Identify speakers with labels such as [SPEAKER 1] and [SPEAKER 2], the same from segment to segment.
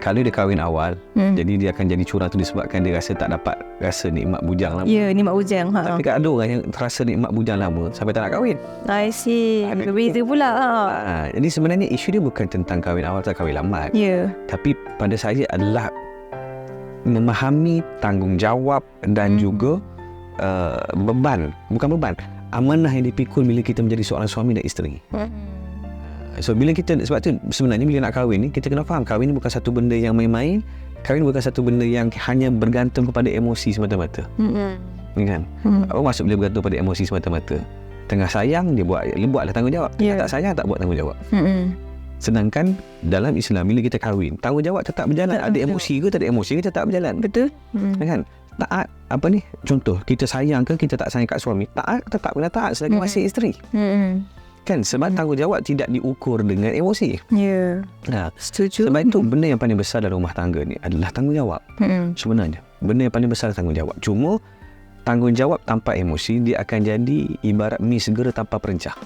[SPEAKER 1] kalau dia kahwin awal, jadi dia akan jadi curang tu disebabkan dia rasa tak dapat rasa nikmat bujang lama.
[SPEAKER 2] Ya, nikmat bujang.
[SPEAKER 1] Tapi ada orang yang terasa nikmat bujang lama sampai tak nak kahwin.
[SPEAKER 2] I see. Berbeza pula.
[SPEAKER 1] Jadi sebenarnya isu dia bukan tentang kahwin awal atau kahwin lambat.
[SPEAKER 2] Ya.
[SPEAKER 1] Tapi pada saya adalah memahami tanggungjawab dan juga beban. Bukan beban, amanah yang dipikul bila kita menjadi seorang suami dan isteri. So bila kita, sebab tu sebenarnya bila nak kahwin ni, kita kena faham kahwin ni bukan satu benda yang main-main. Kahwin bukan satu benda yang hanya bergantung kepada emosi semata-mata. Kan? Apa maksud bila bergantung pada emosi semata-mata? Tengah sayang dia buatlah tanggungjawab. Tengah tak sayang tak buat tanggungjawab. Sedangkan dalam Islam bila kita kahwin, tanggungjawab tetap berjalan. Ada emosi ke tak ada emosi ke tetap berjalan.
[SPEAKER 2] Betul.
[SPEAKER 1] Kan? Taat contoh kita sayang ke kita tak sayang kat suami, taat tetap kena taat selagi masih isteri. Kan, sebab tanggungjawab tidak diukur dengan emosi.
[SPEAKER 2] Ya. Setuju.
[SPEAKER 1] Sebab itu benda yang paling besar dalam rumah tangga ni adalah tanggungjawab. Sebenarnya benda yang paling besar adalah tanggungjawab. Cuma tanggungjawab tanpa emosi dia akan jadi ibarat mi segera tanpa perencah.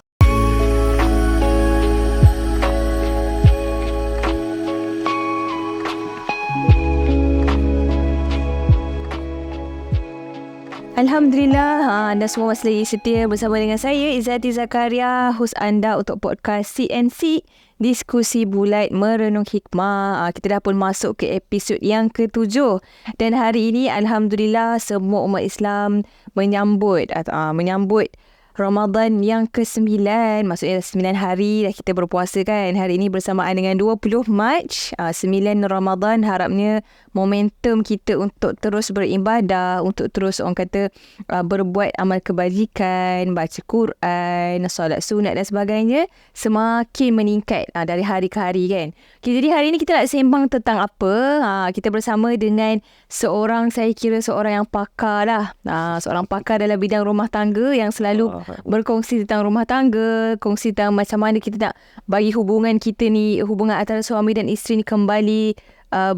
[SPEAKER 2] Alhamdulillah, anda semua masih lagi setia bersama dengan saya, Izzati Zakaria, host anda untuk podcast CNC, Diskusi Bulat Merenung Hikmah. Kita dah pun masuk ke episod yang ke-7. Dan hari ini, Alhamdulillah, semua umat Islam menyambut Ramadan yang ke-9. Maksudnya 9 hari dah kita berpuasa kan. Hari ini bersamaan dengan 20 Mac. 9 Ramadan, harapnya momentum kita untuk terus beribadah, untuk terus orang kata berbuat amal kebajikan, baca Quran, solat sunat dan sebagainya semakin meningkat dari hari ke hari kan. Okay, jadi hari ini kita nak sembang tentang apa? Kita bersama dengan seorang yang pakar lah. Seorang pakar dalam bidang rumah tangga yang selalu berkongsi tentang rumah tangga, kongsi tentang macam mana kita nak bagi hubungan kita ni, hubungan antara suami dan isteri ni kembali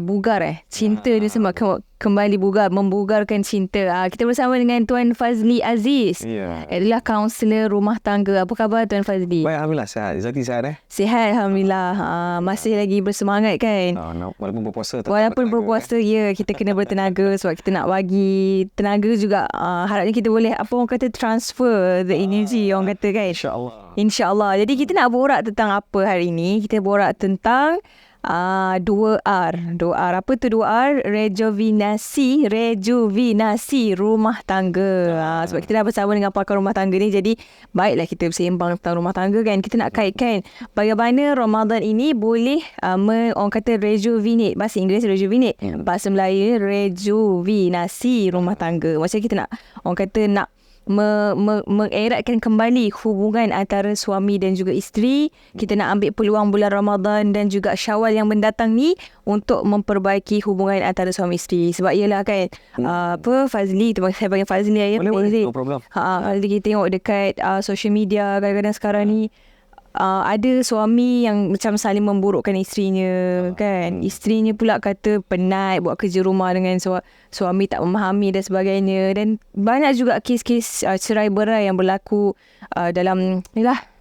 [SPEAKER 2] bugar cinta ni semua kembali bugar, membugarkan cinta. Kita bersama dengan Tuan Fazli Aziz. Adalah kaunselor rumah tangga. Apa khabar Tuan Fazli?
[SPEAKER 1] Baik, Alhamdulillah. Sihat. Izzati sihat
[SPEAKER 2] Sihat, Alhamdulillah. Masih lagi bersemangat kan?
[SPEAKER 1] Walaupun berpuasa.
[SPEAKER 2] Ya, kita kena bertenaga sebab kita nak bagi tenaga juga. Harapnya kita boleh orang kata transfer the energy, orang kata kan? InsyaAllah. Jadi kita nak borak tentang apa hari ini? Kita borak tentang 2R. Apa tu 2R? Rejuvinasi rumah tangga. Sebab kita dah bersama dengan pakar rumah tangga ni, jadi baiklah kita bersembang tentang rumah tangga kan. Kita nak kaitkan bagaimana Ramadan ini boleh orang kata rejuvenate. Bahasa Inggeris rejuvenate, bahasa Melayu rejuvinasi rumah tangga. Macam kita nak orang kata nak mengeratkan kembali hubungan antara suami dan juga isteri. Kita nak ambil peluang bulan Ramadan dan juga Syawal yang mendatang ni untuk memperbaiki hubungan antara suami isteri. Sebab ialah kan Fazli, saya panggil Fazli ya.
[SPEAKER 1] Boleh, no problem.
[SPEAKER 2] Kita tengok dekat social media kadang-kadang sekarang ni ada suami yang macam saling memburukkan isterinya kan. Isterinya pula kata penat buat kerja rumah dengan suami tak memahami dan sebagainya. Dan banyak juga kes-kes cerai-berai yang berlaku dalam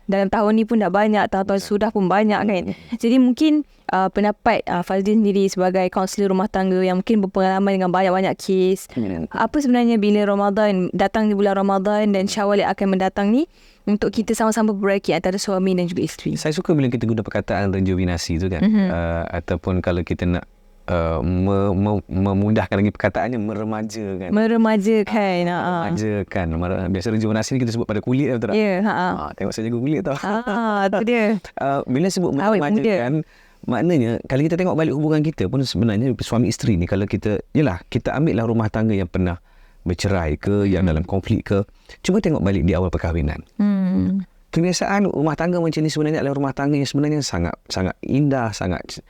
[SPEAKER 2] tahun ni pun dah banyak, tahun-tahun sudah pun banyak kan. Jadi mungkin pendapat Fazli sendiri sebagai kaunselor rumah tangga yang mungkin berpengalaman dengan banyak-banyak kes, apa sebenarnya bila Ramadan datang, di bulan Ramadan dan Syawal yang akan mendatang ni, untuk kita sama-sama perbaiki antara suami dan juga isteri.
[SPEAKER 1] Saya suka bila kita guna perkataan rejuvinasi tu kan. Ataupun kalau kita nak memudahkan lagi perkataannya, meremajakan. Meremajakan. Biasa rejuvenasi ni kita sebut pada kulit, betul tak? Tengok saya jaga kulit tau.
[SPEAKER 2] Tu dia.
[SPEAKER 1] Bila sebut meremajakan, maknanya kalau kita tengok balik hubungan kita pun sebenarnya suami isteri ni, kalau kita ambil lah rumah tangga yang pernah bercerai ke, yang dalam konflik ke, cuba tengok balik di awal perkahwinan. Kebiasaan rumah tangga macam ni sebenarnya adalah rumah tangga yang sebenarnya sangat indah, sangat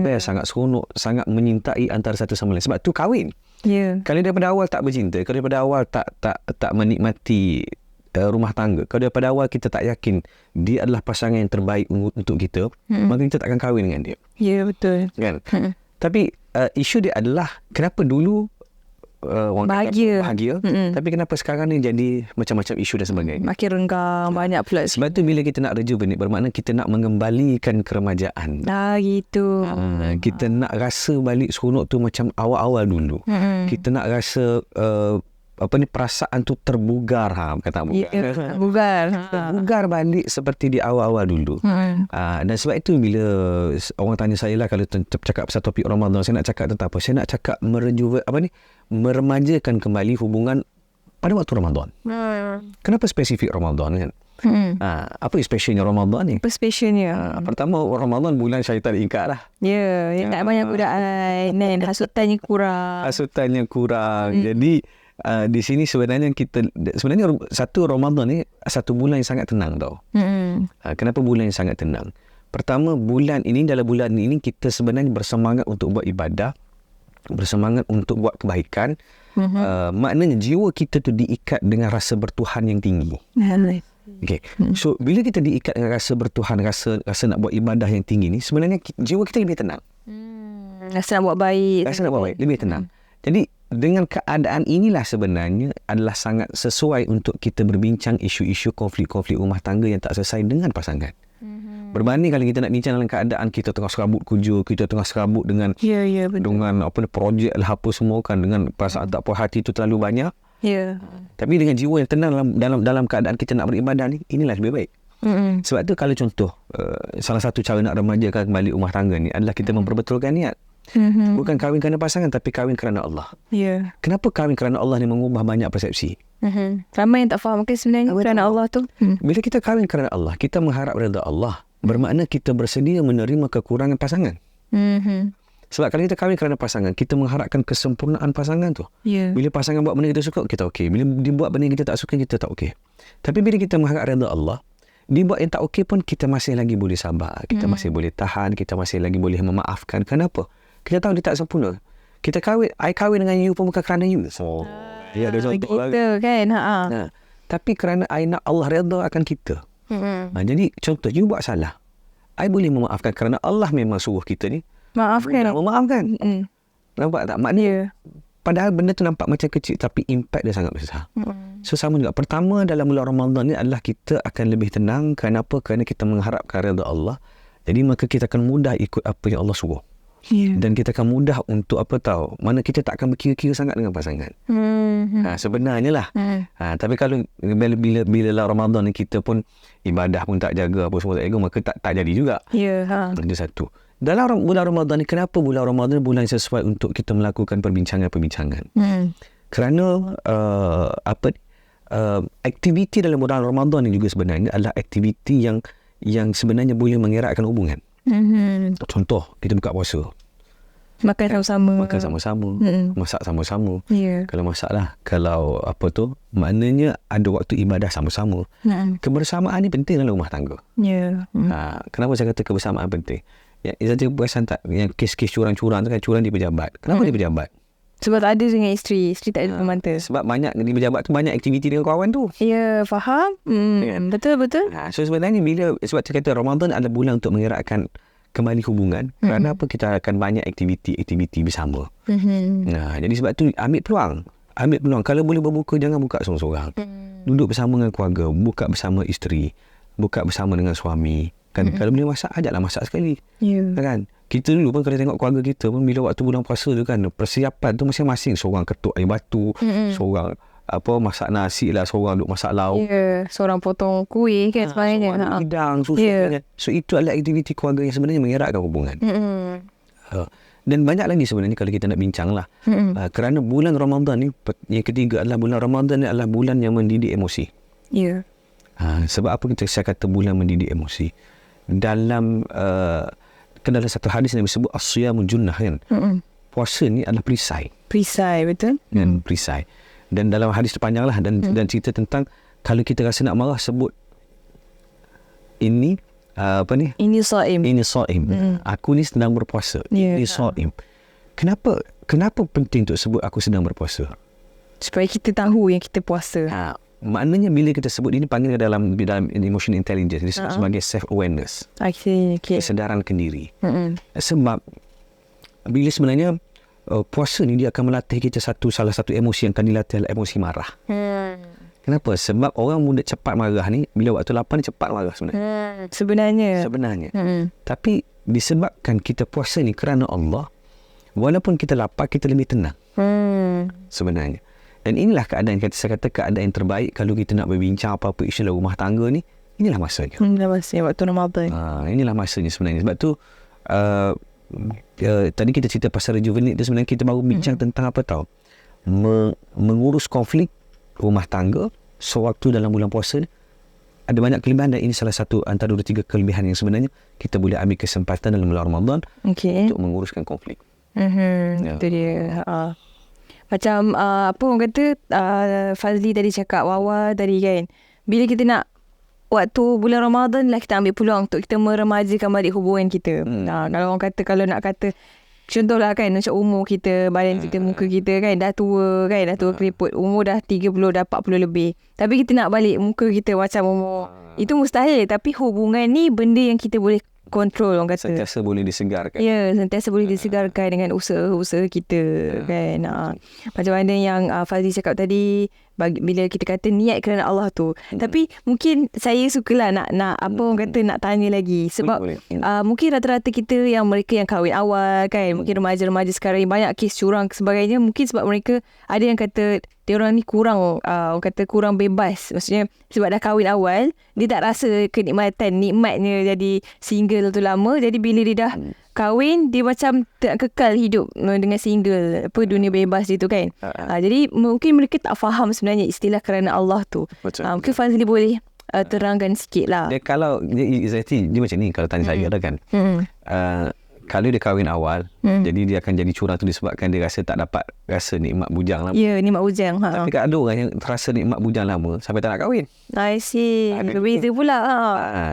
[SPEAKER 1] best, sangat seronok, sangat menyintai antara satu sama lain. Sebab tu kahwin. Kalau daripada awal tak bercinta, kalau daripada awal tak menikmati rumah tangga, kalau daripada awal kita tak yakin dia adalah pasangan yang terbaik untuk kita, maka kita takkan kahwin dengan dia.
[SPEAKER 2] Ya, betul.
[SPEAKER 1] Kan? Tapi isu dia adalah kenapa dulu orang kata
[SPEAKER 2] Bahagia.
[SPEAKER 1] bahagia. Tapi kenapa sekarang ni jadi macam-macam isu dan sebagainya?
[SPEAKER 2] Makin renggang, banyak pula.
[SPEAKER 1] Sebab tu bila kita nak rejuvenate, bermakna kita nak mengembalikan keremajaan.
[SPEAKER 2] Gitu.
[SPEAKER 1] Kita nak rasa balik seronok tu macam awal-awal dulu. Kita nak rasa perasaan tu terbugar, kata bugar.
[SPEAKER 2] Ya, bugar.
[SPEAKER 1] Bugar balik seperti di awal-awal dulu. Dan sebab itu bila orang tanya saya lah, kalau cakap pasal topik Ramadan, saya nak cakap tentang apa? Saya nak cakap meremajakan kembali hubungan pada waktu Ramadan. Kenapa spesifik Ramadan kan? Apa specialnya Ramadan ni?
[SPEAKER 2] Apa specialnya?
[SPEAKER 1] Pertama, Ramadan bulan syaitan ingkar lah.
[SPEAKER 2] Ya, tak banyak godaan. Hasutannya kurang.
[SPEAKER 1] Hasutannya kurang. Jadi di sini sebenarnya satu Ramadan ni satu bulan yang sangat tenang tau. Kenapa bulan yang sangat tenang? Pertama, dalam bulan ini kita sebenarnya bersemangat untuk buat ibadah, bersemangat untuk buat kebaikan. Maknanya jiwa kita tu diikat dengan rasa bertuhan yang tinggi. Okay. So bila kita diikat dengan rasa bertuhan, rasa nak buat ibadah yang tinggi ni, sebenarnya jiwa kita lebih tenang.
[SPEAKER 2] Rasa nak buat baik.
[SPEAKER 1] Lebih tenang. Jadi dengan keadaan inilah sebenarnya adalah sangat sesuai untuk kita berbincang isu-isu konflik-konflik rumah tangga yang tak selesai dengan pasangan. Berbanding kalau kita nak bincang dalam keadaan kita tengah serabut kerja, kita tengah serabut dengan dengan projek lah apa semua kan, dengan perasaan tak puas hati itu terlalu banyak. Tapi dengan jiwa yang tenang dalam keadaan kita nak beribadah ni, inilah lebih baik. Sebab tu kalau contoh salah satu cara nak remajakan kembali rumah tangga ni adalah kita memperbetulkan niat. Bukan kahwin kerana pasangan, tapi kahwin kerana Allah. Kenapa kahwin kerana Allah ni mengubah banyak persepsi?
[SPEAKER 2] Ramai yang tak faham mungkin sebenarnya kerana Allah tu.
[SPEAKER 1] Bila kita kahwin kerana Allah, kita mengharap redha Allah. Bermakna kita bersedia menerima kekurangan pasangan. Sebab kalau kita kahwin kerana pasangan, kita mengharapkan kesempurnaan pasangan tu. Bila pasangan buat benda kita suka, kita okey. Bila dia buat benda yang kita tak suka, kita tak okey. Tapi bila kita mengharap redha Allah, dia buat yang tak okey pun kita masih lagi boleh sabar. Kita masih boleh tahan. Kita masih lagi boleh memaafkan. Kenapa? Kita tahu dia tak sempurna. I kahwin dengan you pun bukan kerana you. Ada contoh
[SPEAKER 2] kan.
[SPEAKER 1] Tapi kerana I nak Allah redha akan kita. Jadi contoh, you buat salah, I boleh memaafkan kerana Allah memang suruh kita ni memaafkan. Nampak tak? Maknanya padahal benda tu nampak macam kecil, tapi impact dia sangat besar. So sama juga. Pertama dalam bulan Ramadan ni adalah kita akan lebih tenang. Kenapa? Kerana kita mengharapkan redha Allah. Jadi maka kita akan mudah ikut apa yang Allah suruh. Dan kita akan mudah untuk mana kita tak akan berkira-kira sangat dengan pasangan. Sebenarnya lah. Tapi kalau bila Ramadan ni kita pun ibadah pun tak jaga, apa semua tak jaga, maka tak jadi juga. Itu satu. Dalam bulan Ramadan ni, kenapa bulan Ramadan ni bulan sesuai untuk kita melakukan perbincangan-perbincangan? Kerana aktiviti dalam bulan Ramadan ni juga sebenarnya adalah aktiviti yang sebenarnya boleh mengeratkan hubungan. Contoh, kita buka puasa,
[SPEAKER 2] makan
[SPEAKER 1] sama-sama, masak sama-sama. Kalau masak lah, kalau maknanya ada waktu ibadah sama-sama. Kebersamaan ni penting dalam rumah tangga. Kenapa saya kata kebersamaan penting? Saya perasan tak, yang kes-kes curang-curang tu kan, curang di pejabat. Kenapa di pejabat?
[SPEAKER 2] Sebab tak ada dengan isteri tak ada pemantau.
[SPEAKER 1] Sebab banyak di pejabat tu banyak aktiviti dengan kawan tu.
[SPEAKER 2] Faham. Betul.
[SPEAKER 1] So sebenarnya sebab saya kata Ramadan adalah bulan untuk mengeratkan kembali hubungan. Kerana apa? Kita akan banyak aktiviti bersama. Jadi sebab tu ambil peluang. Kalau boleh berbuka, jangan buka seorang-seorang. Duduk bersama dengan keluarga, buka bersama isteri, buka bersama dengan suami. Kan kalau boleh masak, ajaklah masak sekali. Kan? Kita dulu pun kalau tengok keluarga kita pun, bila waktu bulan puasa tu kan, persiapan tu masing-masing. Seorang ketuk air batu, seorang masak nasi lah, seorang duk masak lauk,
[SPEAKER 2] seorang potong kuih kan sebenarnya.
[SPEAKER 1] Seorang hidang susu kan. So itu adalah aktiviti keluarga yang sebenarnya mengeratkan hubungan. Dan banyak lagi sebenarnya kalau kita nak bincang lah. Kerana bulan Ramadan ni, yang ketiga adalah bulan Ramadan ni adalah bulan yang mendidik emosi. Sebab apa saya kata bulan mendidik emosi? Dalam satu hadis yang disebut as-siyamu junnah kan. Puasa ni adalah perisai.
[SPEAKER 2] Betul.
[SPEAKER 1] Perisai. Dan dalam hadis terpanjang lah, dan cerita tentang kalau kita rasa nak marah, sebut ini ini shaim. Aku ni sedang berpuasa. Ini shaim. Kenapa penting untuk sebut aku sedang berpuasa?
[SPEAKER 2] Supaya kita tahu yang kita puasa.
[SPEAKER 1] Maknanya bila kita sebut ini, panggil dalam emotional intelligence, disebut sebagai self-awareness.
[SPEAKER 2] Okay.
[SPEAKER 1] Kesedaran kendiri. Sebab bila sebenarnya puasa ni dia akan melatih kita salah satu emosi yang akan dilatih adalah emosi marah. Kenapa? Sebab orang muda cepat marah ni, bila waktu lapar ni cepat marah sebenarnya. Sebenarnya. Tapi disebabkan kita puasa ni kerana Allah, walaupun kita lapar, kita lebih tenang. Sebenarnya. Dan inilah keadaan, saya kata keadaan yang terbaik kalau kita nak berbincang apa-apa isu dalam rumah tangga ni. Inilah masanya.
[SPEAKER 2] Inilah masanya waktu Ramadan.
[SPEAKER 1] Inilah masanya sebenarnya. Sebab tu tadi kita cerita pasal rejuvenate tu, sebenarnya kita baru bincang tentang apa tahu, mengurus konflik rumah tangga sewaktu dalam bulan puasa. Ada banyak kelebihan, dan ini salah satu antara 2-3 kelebihan yang sebenarnya kita boleh ambil kesempatan dalam bulan Ramadan untuk menguruskan konflik.
[SPEAKER 2] Itu dia. Macam apa orang kata, Fazli tadi cakap, Wawa tadi kan, bila kita nak waktu bulan Ramadan lah kita ambil peluang untuk kita meremajakan balik hubungan kita. Kalau orang kata, kalau nak kata contohlah kan, macam umur kita, badan kita, muka kita kan dah tua kan, dah tua keriput, umur dah 30, dah 40 lebih, tapi kita nak balik muka kita macam umur, itu mustahil. Tapi hubungan ni benda yang kita boleh kontrol, orang kata.
[SPEAKER 1] Sentiasa boleh disegarkan.
[SPEAKER 2] Ya, sentiasa boleh disegarkan dengan usaha-usaha kita kan. Macam mana yang Fazli cakap tadi, bila kita kata niat kerana Allah tu. Tapi mungkin saya sukalah nak apa orang kata, nak tanya lagi. Sebab mungkin rata-rata kita yang mereka yang kahwin awal kan, mungkin remaja-remaja sekarang ni banyak kes curang sebagainya. Mungkin sebab mereka ada yang kata dia orang ni kurang orang kata kurang bebas. Maksudnya sebab dah kahwin awal, dia tak rasa nikmatnya jadi single tu lama. Jadi bila dia dah kahwin, dia macam tak kekal hidup dengan single, dunia bebas dia tu kan. Jadi mungkin mereka tak faham sebenarnya istilah kerana Allah tu. Mungkin Fazli boleh terangkan sikit lah.
[SPEAKER 1] Dia kalau dia macam ni, kalau tanya saya kan, kalau dia kahwin awal, jadi dia akan jadi curang tu disebabkan dia rasa tak dapat rasa nikmat bujang lama.
[SPEAKER 2] Ya, nikmat bujang.
[SPEAKER 1] Tapi ada orang yang terasa nikmat bujang lama sampai tak nak kahwin.
[SPEAKER 2] I see. Berbeza pula.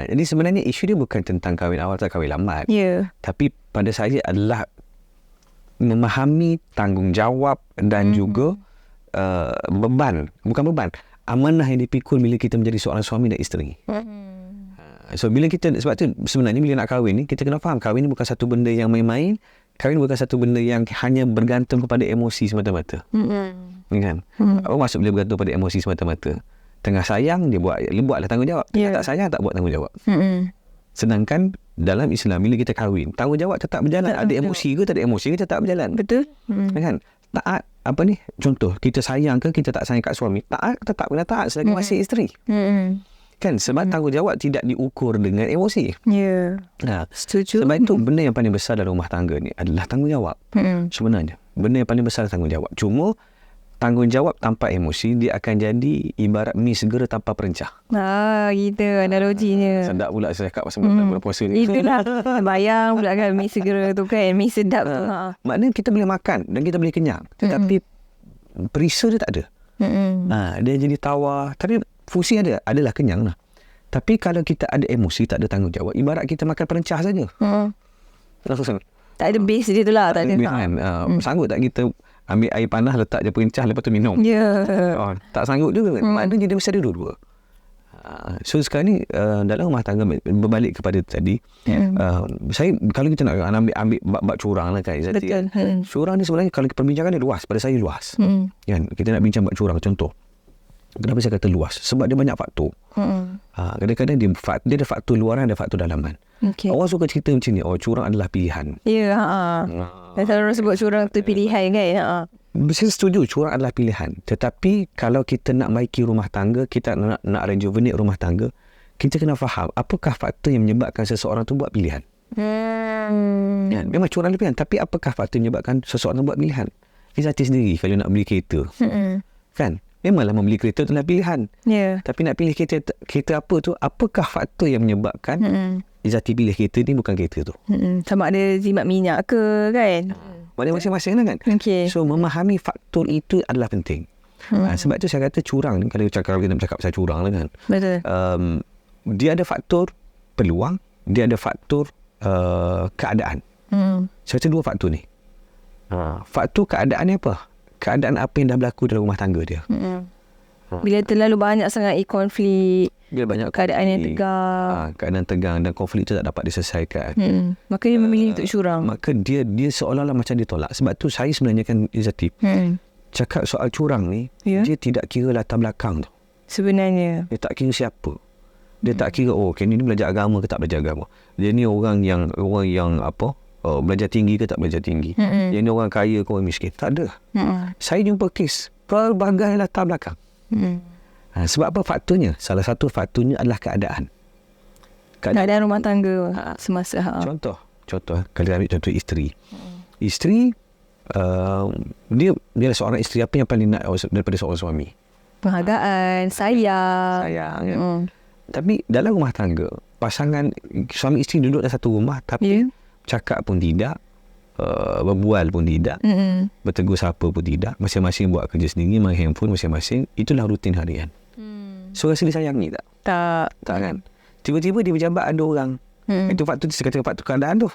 [SPEAKER 1] Jadi sebenarnya isu dia bukan tentang kahwin awal atau kahwin lambat. Tapi pada saya adalah memahami tanggungjawab dan juga beban. Bukan beban, amanah yang dipikul bila kita menjadi seorang suami dan isteri. So bila kita, sebab tu sebenarnya bila nak kahwin ni, kita kena faham kahwin ni bukan satu benda yang main-main. Kahwin bukan satu benda yang hanya bergantung kepada emosi semata-mata. Kan? Apa maksud bila bergantung pada emosi semata-mata? Tengah sayang, dia buatlah tanggungjawab. Tengah tak sayang, tak buat tanggungjawab. Sedangkan dalam Islam, bila kita kahwin, tanggungjawab tetap berjalan. Ada emosi ke, tak ada emosi ke, tetap berjalan.
[SPEAKER 2] Betul.
[SPEAKER 1] Kan? Taat, apa ni? Contoh, kita sayang ke, kita tak sayang kat suami, taat tetap kena taat selagi masih isteri. Kan, sebab tanggungjawab tidak diukur dengan emosi. Setuju. Sebab itu benda yang paling besar dalam rumah tangga ni adalah tanggungjawab. Sebenarnya benda yang paling besar adalah tanggungjawab. Cuma tanggungjawab tanpa emosi, dia akan jadi ibarat mi segera tanpa perencah.
[SPEAKER 2] Gitu analoginya.
[SPEAKER 1] Sedap pula saya cakap pasal bulan puasa ni.
[SPEAKER 2] Itulah. Bayang pula kan mi segera tu kan, mi sedap tu.
[SPEAKER 1] Maknanya kita boleh makan dan kita boleh kenyang, tetapi perisa dia tak ada. Dia jadi tawar. Tapi fungsi adalah kenyang lah. Tapi kalau kita ada emosi, tak ada tanggungjawab, ibarat kita makan perencah saja.
[SPEAKER 2] Tak ada base dia tu lah. Tak ada.
[SPEAKER 1] Sanggup tak kita ambil air panas, letak je perencah, lepas tu minum? Tak sanggup juga. Maknanya dia mesti ada dua-dua. So sekarang ni dalam rumah tangga, berbalik kepada tadi, saya kalau kita nak ambil bab curang lah kan, Izzati.
[SPEAKER 2] Betul.
[SPEAKER 1] Curang ni sebenarnya kalau perbincangan dia luas, pada saya luas. Kan, kita nak bincang bab curang, contoh. Kenapa saya kata luas? Sebab dia banyak faktor. Kadang-kadang dia ada faktor luaran, ada faktor dalaman. Orang suka cerita macam ni, curang adalah pilihan. Dan selalu orang sebut curang tu pilihan kan. Saya setuju, curang adalah pilihan. Tetapi kalau kita nak baiki rumah tangga, kita nak rejuvenate rumah tangga, kita kena faham apakah faktor yang menyebabkan seseorang tu buat pilihan. Memang curang adalah pilihan, tapi apakah faktor yang menyebabkan seseorang buat pilihan? Izzati sendiri kalau nak beli kereta, kan, memanglah membeli kereta itulah pilihan. Tapi nak pilih kereta apa tu, apakah faktor yang menyebabkan Izzati pilih kereta ni bukan kereta tu?
[SPEAKER 2] Sama ada jimat minyak ke kan?
[SPEAKER 1] Mana masing-masing lah kan. So memahami faktor itu adalah penting. Sebab tu saya kata curang ni, kalau kita nak bercakap pasal curang lah kan,
[SPEAKER 2] betul.
[SPEAKER 1] Dia ada faktor peluang, dia ada faktor keadaan. Saya kata dua faktor ni. Faktor keadaan ni apa? Keadaan apa yang dah berlaku dalam rumah tangga dia.
[SPEAKER 2] Bila terlalu banyak sangat konflik,
[SPEAKER 1] Bila banyak
[SPEAKER 2] keadaan yang
[SPEAKER 1] konflik,
[SPEAKER 2] tegang,
[SPEAKER 1] keadaan tegang dan konflik itu tak dapat diselesaikan,
[SPEAKER 2] maka dia memilih untuk curang.
[SPEAKER 1] maka dia seolah-olah macam ditolak. Sebab tu saya sebenarnya kan Izzati, cakap soal curang ni,
[SPEAKER 2] Ya.
[SPEAKER 1] dia tidak kira latar belakang tu.
[SPEAKER 2] Sebenarnya.
[SPEAKER 1] Dia tak kira siapa. Dia tak kira ni belajar agama ke tak belajar agama. Dia ni orang yang belajar tinggi ke tak belajar tinggi. Dia ni orang kaya ke orang miskin. Tak ada. Saya jumpa kes pelbagai latar belakang. Sebab apa faktornya? Salah satu faktornya adalah keadaan.
[SPEAKER 2] Keadaan rumah tangga semasa.
[SPEAKER 1] Contoh kalau ambil contoh isteri. Isteri dia seorang isteri apa yang paling nak daripada seorang suami?
[SPEAKER 2] Penghargaan, sayang.
[SPEAKER 1] Sayang kan? Tapi dalam rumah tangga, pasangan suami isteri duduk dalam satu rumah tapi cakap pun tidak, berbual pun tidak, bertegur sapa pun tidak, masing-masing buat kerja sendiri, main handphone masing-masing. Itulah rutin harian. So rasa disayangi tak? Tak kan? Tiba-tiba dia berjabat ada orang. Itu faktor, saya kata faktor keadaan tu.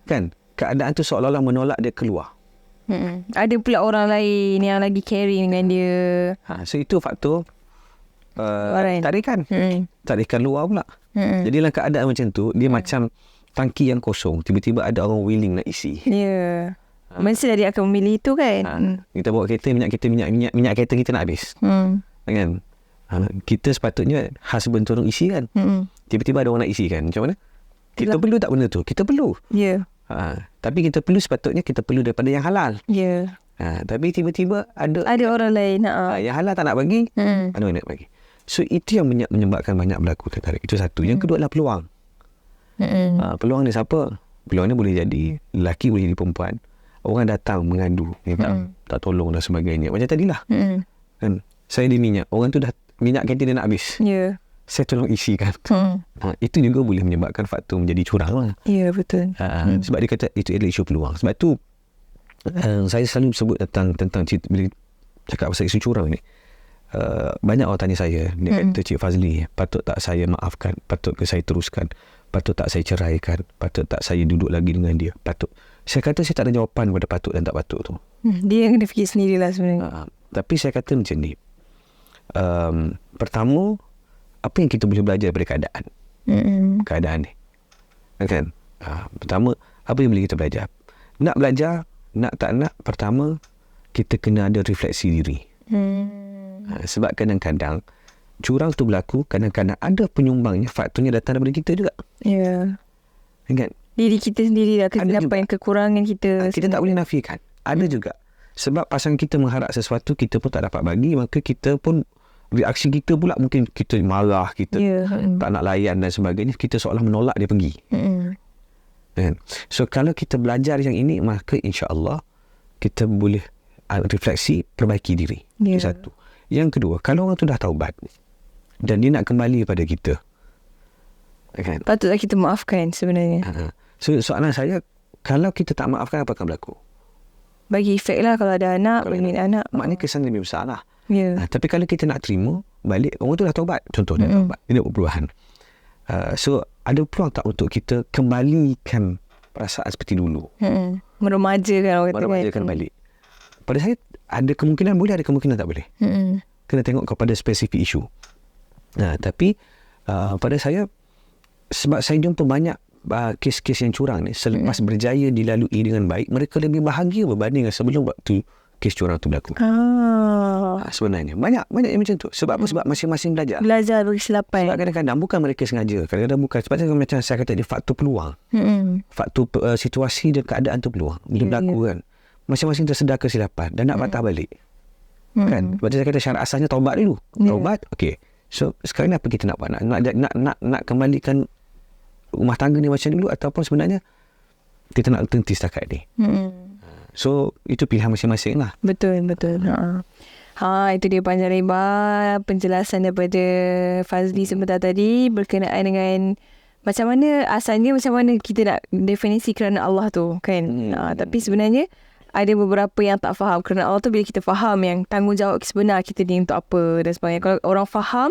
[SPEAKER 1] Kan? Keadaan tu seolah-olah menolak dia keluar.
[SPEAKER 2] Ada pula orang lain yang lagi caring dengan dia.
[SPEAKER 1] So itu faktor tarikan. Tarikan luar pula. Jadi dalam keadaan macam tu, dia macam tangki yang kosong. Tiba-tiba ada orang willing nak isi.
[SPEAKER 2] Ya. Mestilah dia akan memilih itu kan.
[SPEAKER 1] Kita bawa kereta, minyak kereta kita nak habis. Kan? Kita sepatutnya husband tolong isi kan. Tiba-tiba ada orang nak isi kan. Macam mana? Kita perlu tak benda tu? Kita perlu.
[SPEAKER 2] Ya.
[SPEAKER 1] Tapi kita perlu, sepatutnya kita perlu daripada yang halal.
[SPEAKER 2] Ya.
[SPEAKER 1] Tapi tiba-tiba ada
[SPEAKER 2] orang lain.
[SPEAKER 1] yang halal tak nak bagi, ada orang nak bagi. So itu yang menyebabkan banyak berlaku tertarik. Itu satu. Yang kedua adalah peluang. Peluang ni siapa? Peluang ni boleh jadi lelaki, boleh jadi perempuan. Orang datang mengadu, tak tolong dan sebagainya. Macam tadilah. Kan? Saya di minyak. Orang tu dah minyak kereta dia nak habis.
[SPEAKER 2] Ya.
[SPEAKER 1] Saya tolong isikan. Itu juga boleh menyebabkan faktor menjadi curang lah.
[SPEAKER 2] Ya, betul.
[SPEAKER 1] Sebab dia kata itu adalah isu peluang. Sebab tu saya selalu sebut tentang cerita, bila cakap pasal isu curang ni, banyak orang tanya saya, dia kata, Cik Fazli, patut tak saya maafkan? Patut ke saya teruskan? Patut tak saya ceraikan? Patut tak saya duduk lagi dengan dia? Patut. Saya kata saya tak ada jawapan pada patut dan tak patut tu.
[SPEAKER 2] Dia yang kena fikir sendirilah sebenarnya.
[SPEAKER 1] Tapi saya kata macam ni, pertama, apa yang kita boleh belajar daripada keadaan? Keadaan ni kan? Pertama, apa yang boleh kita belajar? Nak belajar, nak tak nak, pertama kita kena ada refleksi diri. Sebab kadang-kadang curang tu berlaku, kadang-kadang ada penyumbangnya, faktornya datang daripada kita juga.
[SPEAKER 2] Ya.
[SPEAKER 1] Kan?
[SPEAKER 2] Diri kita sendiri lah, kesilapan, kekurangan kita.
[SPEAKER 1] Kita tak boleh nafikan. Ada juga. Sebab pasangan kita mengharap sesuatu, kita pun tak dapat bagi, maka kita pun, reaksi kita pula mungkin kita marah, kita tak nak layan dan sebagainya, kita seolah menolak dia pergi. Kan? So kalau kita belajar yang ini, maka insya-Allah kita boleh refleksi, perbaiki diri. Itu satu. Yang kedua, kalau orang tu dah taubat dan dia nak kembali pada kita, kan?
[SPEAKER 2] Patutlah kita maafkan sebenarnya.
[SPEAKER 1] So soalan saya, kalau kita tak maafkan, apa akan berlaku?
[SPEAKER 2] Bagi efek lah kalau ada anak, bagi anak.
[SPEAKER 1] Maknanya kesan lebih besar lah.
[SPEAKER 2] Ya.
[SPEAKER 1] Tapi kalau kita nak terima balik, orang tu dah taubat, contoh dia taubat, dia nak buat perubahan. So ada peluang tak untuk kita kembalikan perasaan seperti dulu?
[SPEAKER 2] Meremajakan orang kata.
[SPEAKER 1] Meremajakan balik. Pada saya, ada kemungkinan boleh, ada kemungkinan tak boleh. Kena tengok kepada spesifik isu. Tapi pada saya, sebab saya jumpa banyak kes-kes yang curang ni, selepas berjaya dilalui dengan baik, mereka lebih bahagia berbanding sebelum waktu kes curang tu berlaku. Sebenarnya banyak yang macam tu. Sebab apa? Sebab masing-masing belajar
[SPEAKER 2] dari kesilapan.
[SPEAKER 1] Sebab kadang-kadang bukan mereka sengaja, kadang-kadang bukan. Sebab macam saya kata, dia faktor peluang. Faktor situasi dan keadaan tu peluang dia berlaku kan. Masing-masing tersedar kesilapan dan nak patah balik. Kan? Sebab saya kata syarat asasnya taubat dulu. Taubat, okey. So sekarang ni apa kita nak buat? Nak kembalikan rumah tangga ni macam dulu, ataupun sebenarnya kita nak terhenti setakat ni. So itu pilihan masing-masing lah.
[SPEAKER 2] Betul. Itu dia panjang lebar penjelasan daripada Fazli sebentar tadi berkenaan dengan macam mana asalnya, macam mana kita nak definisi kerana Allah tu kan. Tapi sebenarnya ada beberapa yang tak faham kerana Allah tu. Bila kita faham yang tanggungjawab sebenar kita ni untuk apa dan sebagainya, kalau orang faham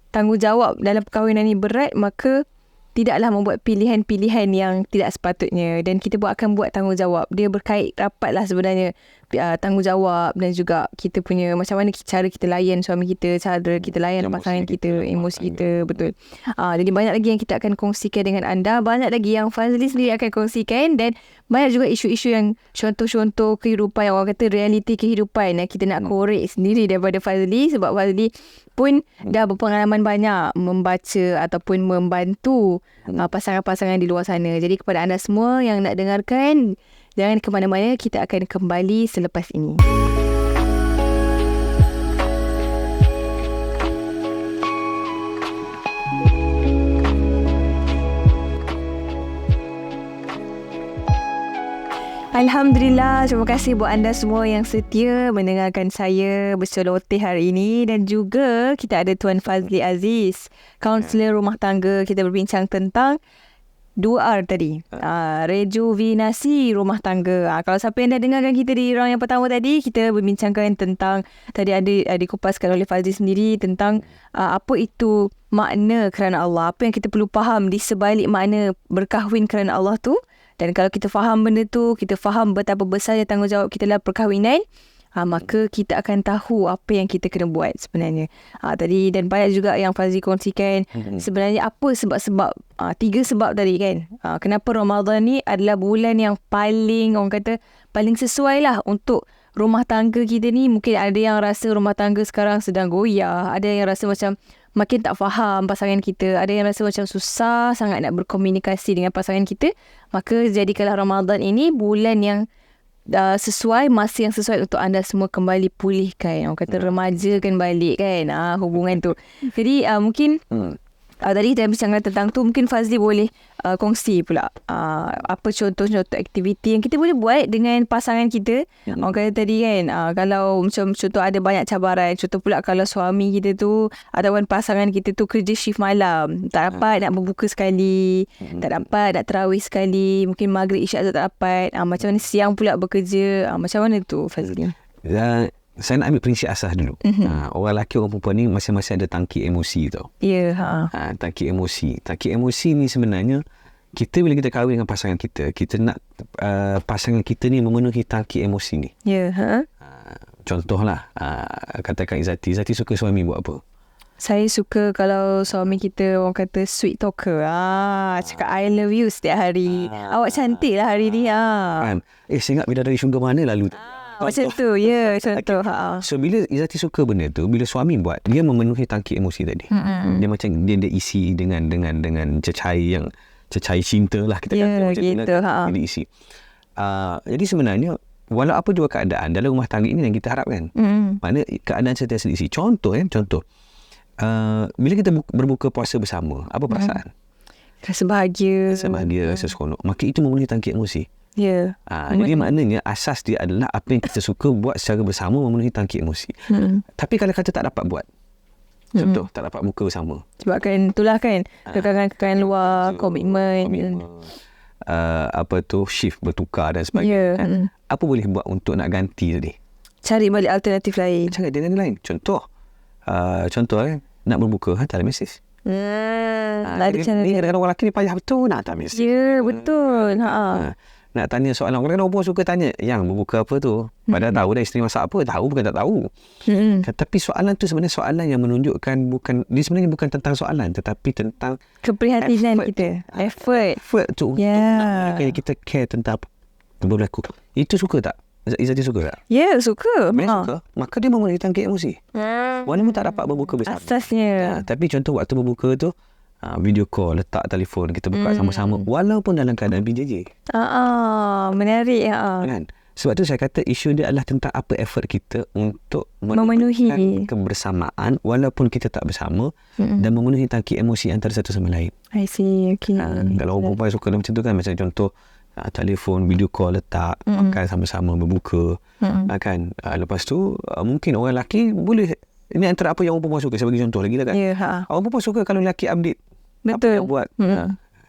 [SPEAKER 2] tanggungjawab dalam perkahwinan ni berat, maka tidaklah membuat pilihan-pilihan yang tidak sepatutnya, dan kita akan buat tanggungjawab. Dia berkait rapat lah sebenarnya tanggungjawab dan juga kita punya macam mana cara kita layan suami kita, cara kita layan pasangan kita, emosi kita. Betul. Jadi banyak lagi yang kita akan kongsikan dengan anda, banyak lagi yang Fazli sendiri akan kongsikan, dan banyak juga isu-isu yang contoh-contoh kehidupan, yang orang kata realiti kehidupan yang kita nak korek sendiri daripada Fazli, sebab Fazli pun dah berpengalaman banyak membaca ataupun membantu pasangan-pasangan di luar sana. Jadi kepada anda semua yang nak dengarkan, jangan ke mana-mana, kita akan kembali selepas ini. Alhamdulillah, terima kasih buat anda semua yang setia mendengarkan saya berceloteh hari ini, dan juga kita ada Tuan Fazli Aziz, kaunselor rumah tangga. Kita berbincang tentang 2R tadi, rejuvenasi rumah tangga. Kalau siapa yang dah dengarkan kita di round yang pertama tadi, kita berbincangkan tentang, tadi ada dikupaskan oleh Fazli sendiri tentang apa itu makna kerana Allah, apa yang kita perlu faham di sebalik makna berkahwin kerana Allah tu. Dan kalau kita faham benda tu, kita faham betapa besarnya tanggungjawab kita dalam perkahwinan, maka kita akan tahu apa yang kita kena buat sebenarnya. Tadi, dan banyak juga yang Fazli kongsikan sebenarnya apa sebab-sebab, 3 sebab tadi kan. Kenapa Ramadan ni adalah bulan yang paling, orang kata, paling sesuai lah untuk rumah tangga kita ni. Mungkin ada yang rasa rumah tangga sekarang sedang goyah, ada yang rasa macam makin tak faham pasangan kita, ada yang rasa macam susah sangat nak berkomunikasi dengan pasangan kita. Maka jadikanlah Ramadan ini bulan yang sesuai, masa yang sesuai untuk anda semua kembali pulihkan, orang kata remajakan balik kan hubungan tu. Jadi mungkin tadi kita bincangkan tentang tu, mungkin Fazli boleh kongsi pula apa contoh-contoh aktiviti yang kita boleh buat dengan pasangan kita. Orang kata tadi kan, kalau macam contoh ada banyak cabaran, contoh pula kalau suami kita tu ataupun pasangan kita tu kerja shift malam, tak dapat nak berbuka sekali, tak dapat nak tarawih sekali, mungkin maghrib isyak tu tak dapat, macam mana siang pula bekerja, macam mana tu Fazli?
[SPEAKER 1] Saya nak ambil prinsip asas dulu. Orang lelaki, orang perempuan ni masing-masing ada tangki emosi tau.
[SPEAKER 2] Ya.
[SPEAKER 1] Tangki emosi. Tangki emosi ni sebenarnya, kita bila kita kahwin dengan pasangan kita, kita nak pasangan kita ni memenuhi tangki emosi ni.
[SPEAKER 2] Ya.
[SPEAKER 1] Contohlah, katakan Izzati suka suami buat apa?
[SPEAKER 2] Saya suka kalau suami kita orang kata sweet talker. Cakap I love you setiap hari. Awak cantik lah hari ni.
[SPEAKER 1] Saya ingat bidadari syurga mana lalu tu.
[SPEAKER 2] Macam tu, ya, contoh.
[SPEAKER 1] So bila Izzati suka benda tu, bila suami buat, dia memenuhi tangki emosi tadi. Dia macam dia isi dengan cecair cinta lah, kita kata macam
[SPEAKER 2] gitu,
[SPEAKER 1] dia isi. Jadi sebenarnya walau apa juga keadaan dalam rumah tangga ini yang kita harapkan, maknanya keadaan sentiasa diisi. Contoh bila kita berbuka puasa bersama, apa perasaan?
[SPEAKER 2] Rasa bahagia,
[SPEAKER 1] rasa seronok. Maka itu memenuhi tangki emosi.
[SPEAKER 2] Ya.
[SPEAKER 1] Jadi maknanya asas dia adalah apa yang kita suka buat secara bersama memenuhi tangki emosi. Tapi kalau kata tak dapat buat, contoh tak dapat buka bersama,
[SPEAKER 2] sebab kan itulah kan kekangan luar, komitmen,
[SPEAKER 1] shift bertukar dan sebagainya. Apa boleh buat untuk nak ganti tadi?
[SPEAKER 2] Cari balik alternatif lain.
[SPEAKER 1] Cari alternatif lain. Contoh nak berbuka, hantar mesej. Kadang-kadang orang lelaki ni payah betul nak hantar mesej.
[SPEAKER 2] Ya, betul.
[SPEAKER 1] Nak tanya soalan, kadang-kadang orang suka tanya yang berbuka apa tu, padahal tahu dah isteri masak apa, tahu bukan tak tahu. Tapi soalan tu sebenarnya soalan yang menunjukkan dia sebenarnya bukan tentang soalan, tetapi tentang
[SPEAKER 2] keprihatinan kita, effort
[SPEAKER 1] tu untuk nak kita care tentang apa berlaku. Itu suka tak? Izzati suka tak?
[SPEAKER 2] Ya, suka.
[SPEAKER 1] Suka. Maka dia memenuhi tangki emosi. Walaupun tak dapat berbuka bersama.
[SPEAKER 2] Asasnya.
[SPEAKER 1] Tapi contoh waktu berbuka tu, video call, letak telefon, kita buka sama-sama walaupun dalam keadaan BJJ.
[SPEAKER 2] Menarik.
[SPEAKER 1] Kan? Sebab tu saya kata isu dia adalah tentang apa effort kita untuk
[SPEAKER 2] memenuhi
[SPEAKER 1] kebersamaan walaupun kita tak bersama, dan memenuhi tangki emosi antara satu sama lain.
[SPEAKER 2] I see. Okay.
[SPEAKER 1] Kalau orang perempuan suka macam tu kan, macam contoh telefon, video call, letak, makan sama-sama, berbuka, kan. Lepas tu mungkin orang lelaki boleh, ini antara apa yang orang perempuan suka. Saya bagi contoh lagi lah kan. Orang perempuan suka kalau lelaki update apa yang buat.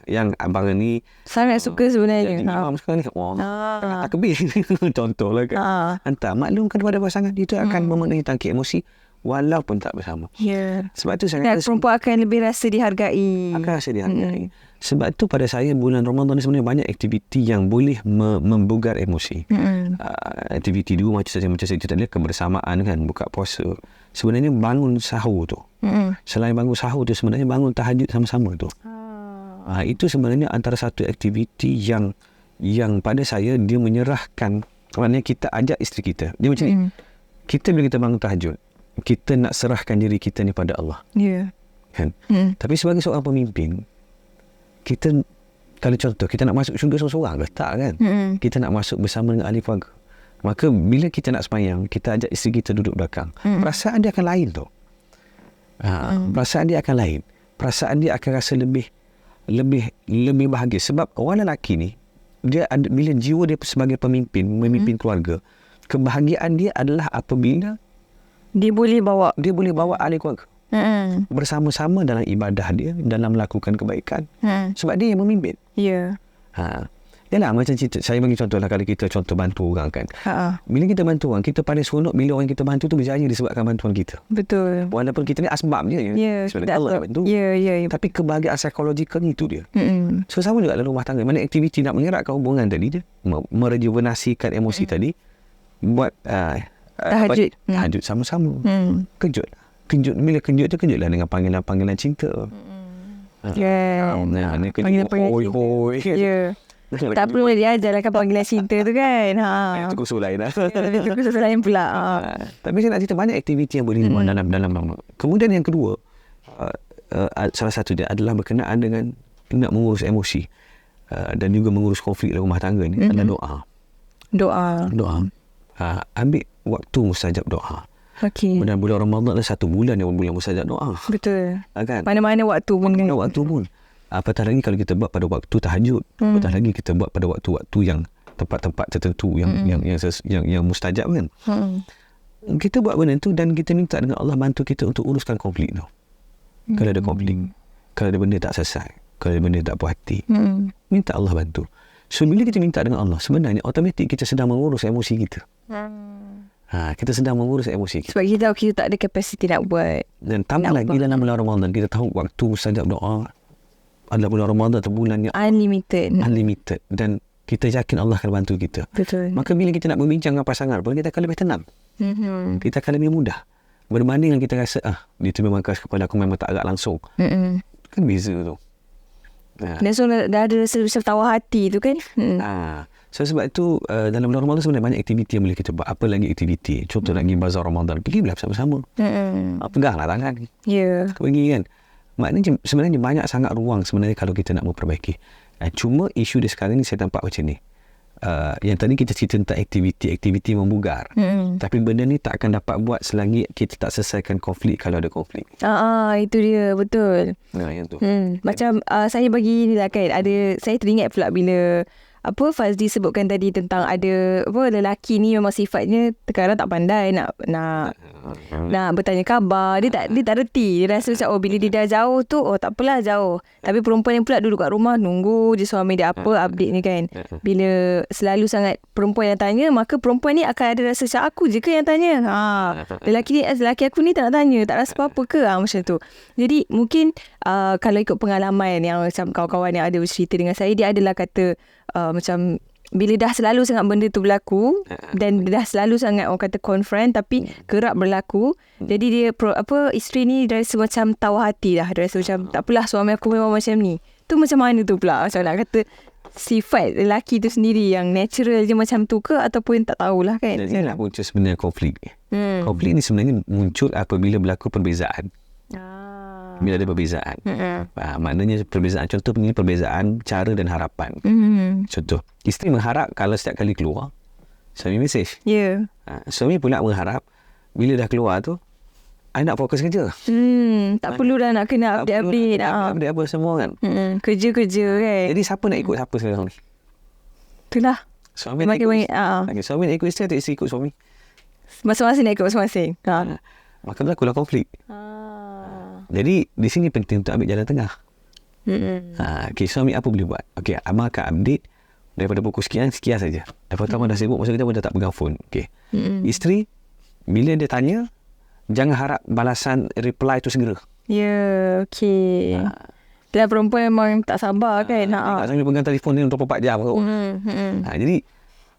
[SPEAKER 1] Yang abang ni
[SPEAKER 2] sangat suka sebenarnya.
[SPEAKER 1] Jadi imam sekarang ni, tak kebis. Contoh lah kan. Hantar, maklumkan kepada pasangan, itu akan memenuhi tangki emosi walaupun tak bersama. Sebab tu saya kata
[SPEAKER 2] perempuan akan lebih rasa dihargai.
[SPEAKER 1] Sebab tu pada saya bulan Ramadan ni sebenarnya banyak aktiviti yang boleh membugar emosi. Aktiviti dua macam saya cerita tadi, kebersamaan kan, buka puasa. Sebenarnya bangun sahur tu. Selain bangun sahur tu, sebenarnya bangun tahajud sama-sama tu. Itu sebenarnya antara satu aktiviti yang pada saya dia menyerahkan. Maknanya kita ajak isteri kita. Dia macam ni. Kita bila kita bangun tahajud, kita nak serahkan diri kita ni pada Allah. Kan? Tapi sebagai seorang pemimpin, kita, kalau contoh kita nak masuk syurga seorang-seorang ke? Tak kan? Kita nak masuk bersama dengan ahli keluarga. Maka bila kita nak sembahyang, kita ajak isteri kita duduk belakang. Perasaan dia akan lain tu. Perasaan dia akan lain. Perasaan dia akan rasa lebih bahagia. Sebab orang lelaki ni, dia ada, bila jiwa dia sebagai pemimpin, memimpin keluarga, kebahagiaan dia adalah apabila
[SPEAKER 2] dia boleh bawa
[SPEAKER 1] ahli keluarga bersama-sama dalam ibadah dia, dalam melakukan kebaikan. Sebab dia yang memimpin. Yalah, macam cerita, saya bagi contoh lah, kalau kita contoh bantu orang kan. Bila kita bantu orang, kita paling seronok bila orang yang kita bantu tu berjaya disebabkan bantuan kita.
[SPEAKER 2] Betul.
[SPEAKER 1] Walaupun kita ni asbab je. Sebenarnya Allah yang bantu. Tapi kebahagiaan psikologikal ni tu dia. So sama juga dalam rumah tangga. Mana aktiviti nak mengeratkan hubungan tadi dia, merejuvenasikan emosi tadi, buat tahajud sama-sama. Kejut. Bila kejut tu, kejutlah dengan panggilan-panggilan cinta.
[SPEAKER 2] Panggilan hoi. Tak perlu dia ajarlah panggilan cinta tu kan.
[SPEAKER 1] Itu kursus lain lah.
[SPEAKER 2] Itu kursus lain pula.
[SPEAKER 1] Tapi saya nak cerita banyak aktiviti yang boleh dalam. Kemudian yang kedua, salah satu dia adalah berkenaan dengan nak mengurus emosi dan juga mengurus konflik dalam rumah tangga ni adalah doa. Ambil waktu mustajab doa. Dan bulan Ramadan adalah satu bulan yang bulan mustajab doa.
[SPEAKER 2] Betul.
[SPEAKER 1] Kan?
[SPEAKER 2] Mana-mana waktu pun.
[SPEAKER 1] Apatah lagi kalau kita buat pada waktu tahajud. Apatah lagi kita buat pada waktu-waktu yang tempat-tempat tertentu yang mustajab kan. Kita buat benda tu dan kita minta dengan Allah bantu kita untuk uruskan konflik tu. Kalau ada konflik, kalau ada benda tak selesai, kalau ada benda tak puas hati, minta Allah bantu. So bila kita minta dengan Allah, sebenarnya automatik kita sedang mengurus emosi kita. Kita sedang mengurus emosi kita.
[SPEAKER 2] Sebab kita tahu kita tak ada kapasiti nak buat.
[SPEAKER 1] Dan tambah lagi dalam bulan Ramadan, kita tahu waktu mustajab doa adalah bulan Ramadan atau bulan yang unlimited. Dan kita yakin Allah akan bantu kita.
[SPEAKER 2] Betul.
[SPEAKER 1] Maka bila kita nak berbincang dengan pasangan pun, kita akan lebih tenang. Kita akan lebih mudah. Berbanding dengan kita rasa, dia tu memang keras kepada aku, memang tak agak langsung. Kan beza tu.
[SPEAKER 2] Dan so dah ada rasa tawar hati tu kan.
[SPEAKER 1] So sebab itu dalam bulan Ramadan sebenarnya banyak aktiviti yang boleh kita buat. Apa lagi aktiviti? Contoh lagi bazar Ramadan, pergilah bersama-sama. Peganglah tangan. Kau pergi kan. Maknanya sebenarnya banyak sangat ruang sebenarnya kalau kita nak memperbaiki. Cuma isu dia sekarang ni saya nampak macam ni. Yang tadi kita cerita tentang aktiviti membugar. Tapi benda ni tak akan dapat buat selagi kita tak selesaikan konflik kalau ada konflik.
[SPEAKER 2] Itu dia, betul.
[SPEAKER 1] Yang tu.
[SPEAKER 2] Macam saya bagi ni lah kan, saya teringat pula bila Fazli sebutkan tadi tentang ada lelaki ni memang sifatnya terkadang tak pandai nak bertanya khabar. Dia tak reti. Dia rasa macam bila dia dah jauh tu, tak apalah jauh. Tapi perempuan yang pula duduk kat rumah nunggu je suami dia update ni kan. Bila selalu sangat perempuan yang tanya, maka perempuan ni akan ada rasa macam aku je ke yang tanya. Lelaki aku ni tak nak tanya, tak rasa apa-apa ke, macam tu. Jadi mungkin kalau ikut pengalaman yang macam kawan-kawan yang ada bercerita dengan saya, dia adalah kata macam bila dah selalu sangat benda tu berlaku dan dah selalu sangat orang kata confront tapi kerap berlaku, jadi dia isteri ni dia rasa macam tawar hati dah. Dia rasa macam tak apalah, suami aku memang macam ni. Tu macam mana tu pula? Macam nak kata sifat lelaki tu sendiri yang natural je macam tu ke, ataupun tak tahulah kan.
[SPEAKER 1] Dan inilah muncul sebenarnya konflik. Konflik ni sebenarnya muncul apabila berlaku perbezaan. Bila ada perbezaan. Maknanya perbezaan, contoh ini perbezaan cara dan harapan. Contoh, isteri mengharap kalau setiap kali keluar suami mesej. Suami pula mengharap bila dah keluar tu, I nak fokus kerja.
[SPEAKER 2] Tak perlu dah nak kena update-update.
[SPEAKER 1] Update apa semua kan.
[SPEAKER 2] Kerja-kerja kan.
[SPEAKER 1] Jadi siapa nak ikut siapa sekarang ni?
[SPEAKER 2] Itulah.
[SPEAKER 1] Suami nak ikut suami nak ikut isteri atau isteri ikut suami?
[SPEAKER 2] Masing-masing nak ikut masing-masing.
[SPEAKER 1] Maka berlakulah konflik. Jadi di sini penting untuk ambil jalan tengah. Okay, suami apa boleh buat? Okay, Abang akan update daripada pukul sekian saja. Lepas tu Abang dah sibuk, masa kita pun dah tak pegang phone. Okay. Isteri, bila dia tanya, jangan harap balasan reply tu segera.
[SPEAKER 2] Okay. Dan perempuan memang tak sabar kan.
[SPEAKER 1] Tak sambil pegang telefon ni 24 jam kot. Jadi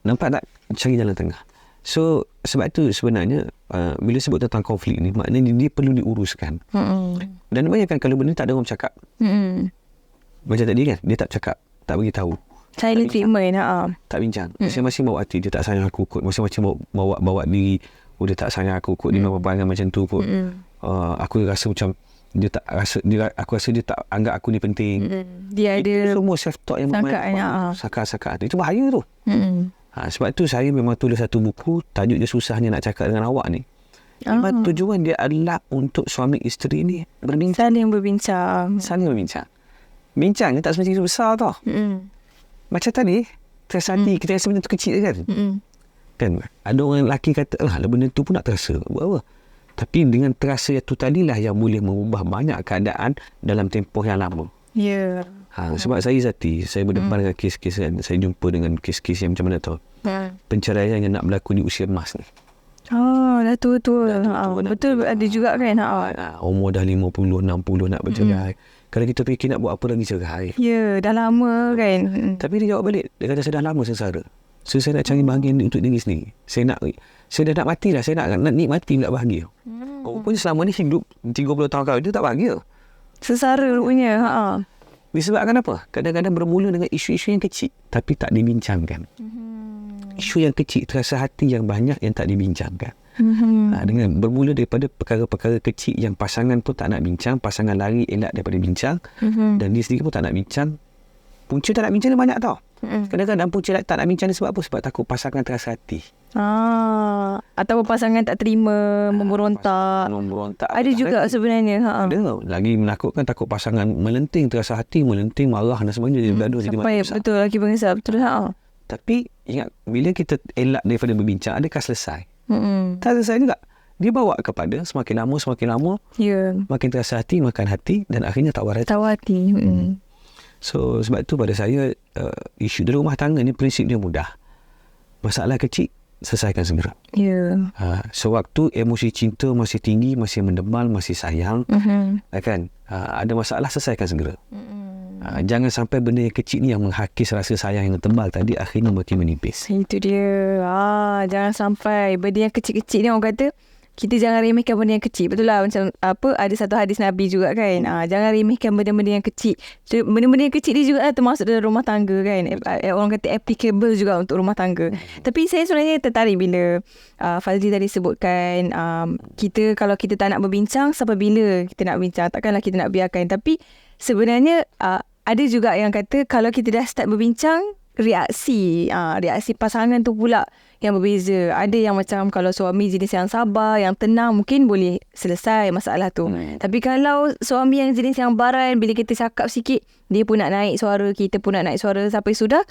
[SPEAKER 1] nampak tak, cari jalan tengah. So sebab tu sebenarnya bila sebut tentang konflik ni, maknanya dia perlu diuruskan. Dan bayangkan kalau benda tak ada orang cakap. Macam tadi kan, dia tak cakap, tak bagi tahu.
[SPEAKER 2] Silent treatment.
[SPEAKER 1] Tak bincang. Masing-masing bawa hati, dia tak sayang aku kot. Masing-masing bawa diri, dia tak sayang aku kot. Dia memang perangai macam tu kot. Aku rasa macam aku rasa dia tak anggap aku ni penting.
[SPEAKER 2] Dia ada
[SPEAKER 1] semua self talk yang sangka-sangka itu bahaya tu. Sebab tu saya memang tulis satu buku, tajuk dia Susahnya Nak Cakap Dengan Awak ni. Memang tujuan dia adalah untuk suami isteri ni berbincang. Saling berbincang. Bincang ni tak semestinya besar tau. Macam tadi, terasa hati kita rasa benda tu kecil kan. Kan ada orang lelaki kata, benda tu pun nak terasa. Buat apa? Tapi dengan terasa itu tadilah yang boleh mengubah banyak keadaan dalam tempoh yang lama.
[SPEAKER 2] Ya.
[SPEAKER 1] Sebab saya saya berdepan dengan kes-kes kan. Saya jumpa dengan kes-kes yang macam mana tau. Penceraian yang nak berlaku di usia emas ni.
[SPEAKER 2] Dah tua-tua. Betul ada juga kan.
[SPEAKER 1] Umur dah 50, 60 nak bercerai. Kalau kita fikir nak buat apa lagi cerai.
[SPEAKER 2] Ya, dah lama kan.
[SPEAKER 1] Tapi dia jawab balik. Dia kata saya dah lama sengsara. So saya nak cari bahagia untuk diri sendiri. Saya dah nak mati lah. Saya nak nikmati nak bahagia. Rupanya selama ni hidup 30 tahun kahwin dia tak bahagia.
[SPEAKER 2] Sengsara rupanya.
[SPEAKER 1] Disebabkan apa? Kadang-kadang bermula dengan isu-isu yang kecil tapi tak dibincangkan. Isu yang kecil, terasa hati yang banyak yang tak dibincangkan. Dengan bermula daripada perkara-perkara kecil yang pasangan pun tak nak bincang, pasangan lari elak daripada bincang, dan dia sendiri pun tak nak bincang. Punca tak nak bincang ni banyak tau. Kadang-kadang punca tak nak bincang ni sebab apa? Sebab takut pasangan terasa hati.
[SPEAKER 2] Atau pasangan tak terima, memberontak. Ada juga sebenarnya.
[SPEAKER 1] Ada. Lagi menakutkan, takut pasangan melenting, terasa hati, melenting, marah dan sebagainya. Jadi bergaduh, jadi
[SPEAKER 2] sampai betul lagi pengesah. Betul.
[SPEAKER 1] Tapi ingat, bila kita elak daripada berbincang, adakah selesai? Tak selesai juga. Dia bawa kepada semakin lama makin terasa hati, makan hati, dan akhirnya tawar hati. So sebab tu pada saya isu dalam rumah tangga ni prinsipnya mudah. Masalah kecil selesaikan segera. Sewaktu emosi cinta masih tinggi, masih mendebal, masih sayang, kan, ada masalah, selesaikan segera. Jangan sampai benda yang kecil ni yang menghakis rasa sayang yang tebal tadi akhirnya makin menipis.
[SPEAKER 2] Itu dia. Jangan sampai benda yang kecil-kecil ni, orang kata kita jangan remehkan benda yang kecil. Betul lah, macam ada satu hadis Nabi juga kan. Jangan remehkan benda-benda yang kecil. Benda-benda yang kecil ni juga termasuk dalam rumah tangga kan. Orang kata applicable juga untuk rumah tangga. Tapi saya sebenarnya tertarik bila Fazli tadi sebutkan kita, kalau kita tak nak berbincang, sampai bila kita nak bincang? Takkanlah kita nak biarkan. Tapi sebenarnya ada juga yang kata kalau kita dah start berbincang, reaksi pasangan tu pula yang berbeza. Ada yang macam kalau suami jenis yang sabar, yang tenang, mungkin boleh selesai masalah tu. Tapi kalau suami yang jenis yang baran, bila kita cakap sikit, dia pun nak naik suara, kita pun nak naik suara, sampai sudah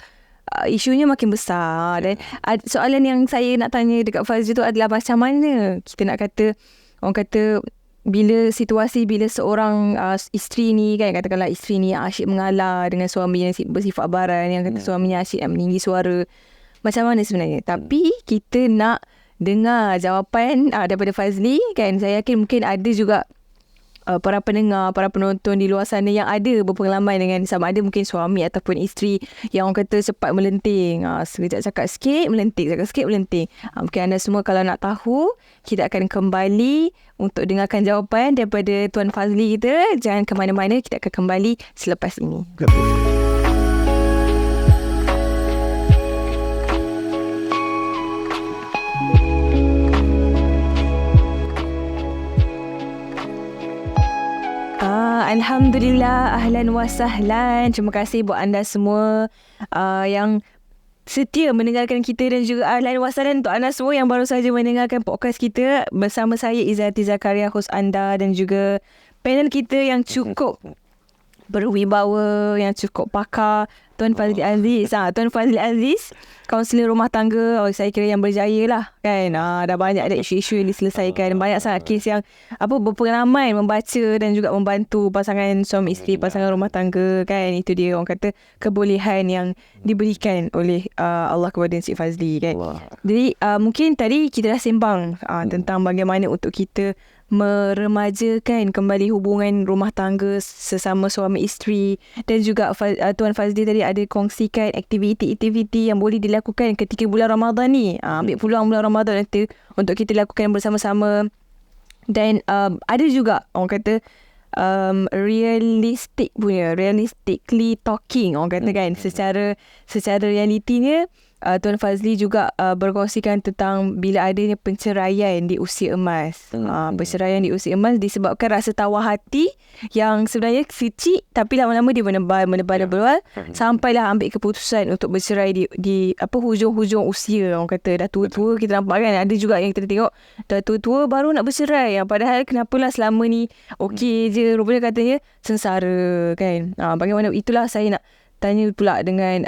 [SPEAKER 2] isunya makin besar. Dan soalan yang saya nak tanya dekat Fazli tu adalah macam mana kita nak kata, orang kata bila seorang isteri ni kan, katakanlah isteri ni asyik mengalah dengan suami yang bersifat baran, yang kata suaminya asyik meninggi suara, macam mana sebenarnya? Tapi kita nak dengar jawapan daripada Fazli kan. Saya yakin mungkin ada juga para pendengar, para penonton di luar sana yang ada berpengalaman dengan sama ada mungkin suami ataupun isteri yang orang kata cepat melenting. Sekejap cakap sikit melenting, cakap sikit melenting. Mungkin anda semua kalau nak tahu, kita akan kembali untuk dengarkan jawapan daripada Tuan Fazli kita. Jangan ke mana-mana, kita akan kembali selepas ini. Alhamdulillah, ahlan wa sahlan. Terima kasih buat anda semua yang setia mendengarkan kita, dan juga ahlan wa sahlan untuk anda semua yang baru saja mendengarkan podcast kita bersama saya Izzati Zakaria, host anda, dan juga panel kita yang cukup berwibawa, yang cukup pakar, Tuan Fazli Aziz. Tuan Fazli Aziz, kaunselor rumah tangga, saya kira yang berjaya lah kan. Dah banyak ada isu-isu yang diselesaikan, banyak sangat kes yang berpengalaman membaca dan juga membantu pasangan suami isteri, pasangan rumah tangga kan. Itu dia, orang kata kebolehan yang diberikan oleh Allah kepada Encik Fazli kan.
[SPEAKER 1] Allah.
[SPEAKER 2] Jadi mungkin tadi kita dah sembang tentang bagaimana untuk kita meremajakan kembali hubungan rumah tangga sesama suami isteri, dan juga Tuan Fazli tadi ada kongsikan aktiviti-aktiviti yang boleh dilakukan ketika bulan Ramadan ni. Ambil peluang bulan Ramadan nanti untuk kita lakukan bersama-sama. Dan ada juga orang kata realistically talking, orang kata kan, secara realitinya Tuan Fazli juga berkongsikan tentang bila adanya penceraian di usia emas. Penceraian di usia emas disebabkan rasa tawar hati yang sebenarnya kecil, tapi lama-lama dia menebal sampailah ambil keputusan untuk bercerai di hujung-hujung usia. Orang kata dah tua-tua, kita nampak kan, ada juga yang kita tengok dah tua-tua baru nak bercerai. Padahal kenapalah selama ni okey je, rupanya katanya sengsara kan. Bagaimana, itulah saya nak tanya pula dengan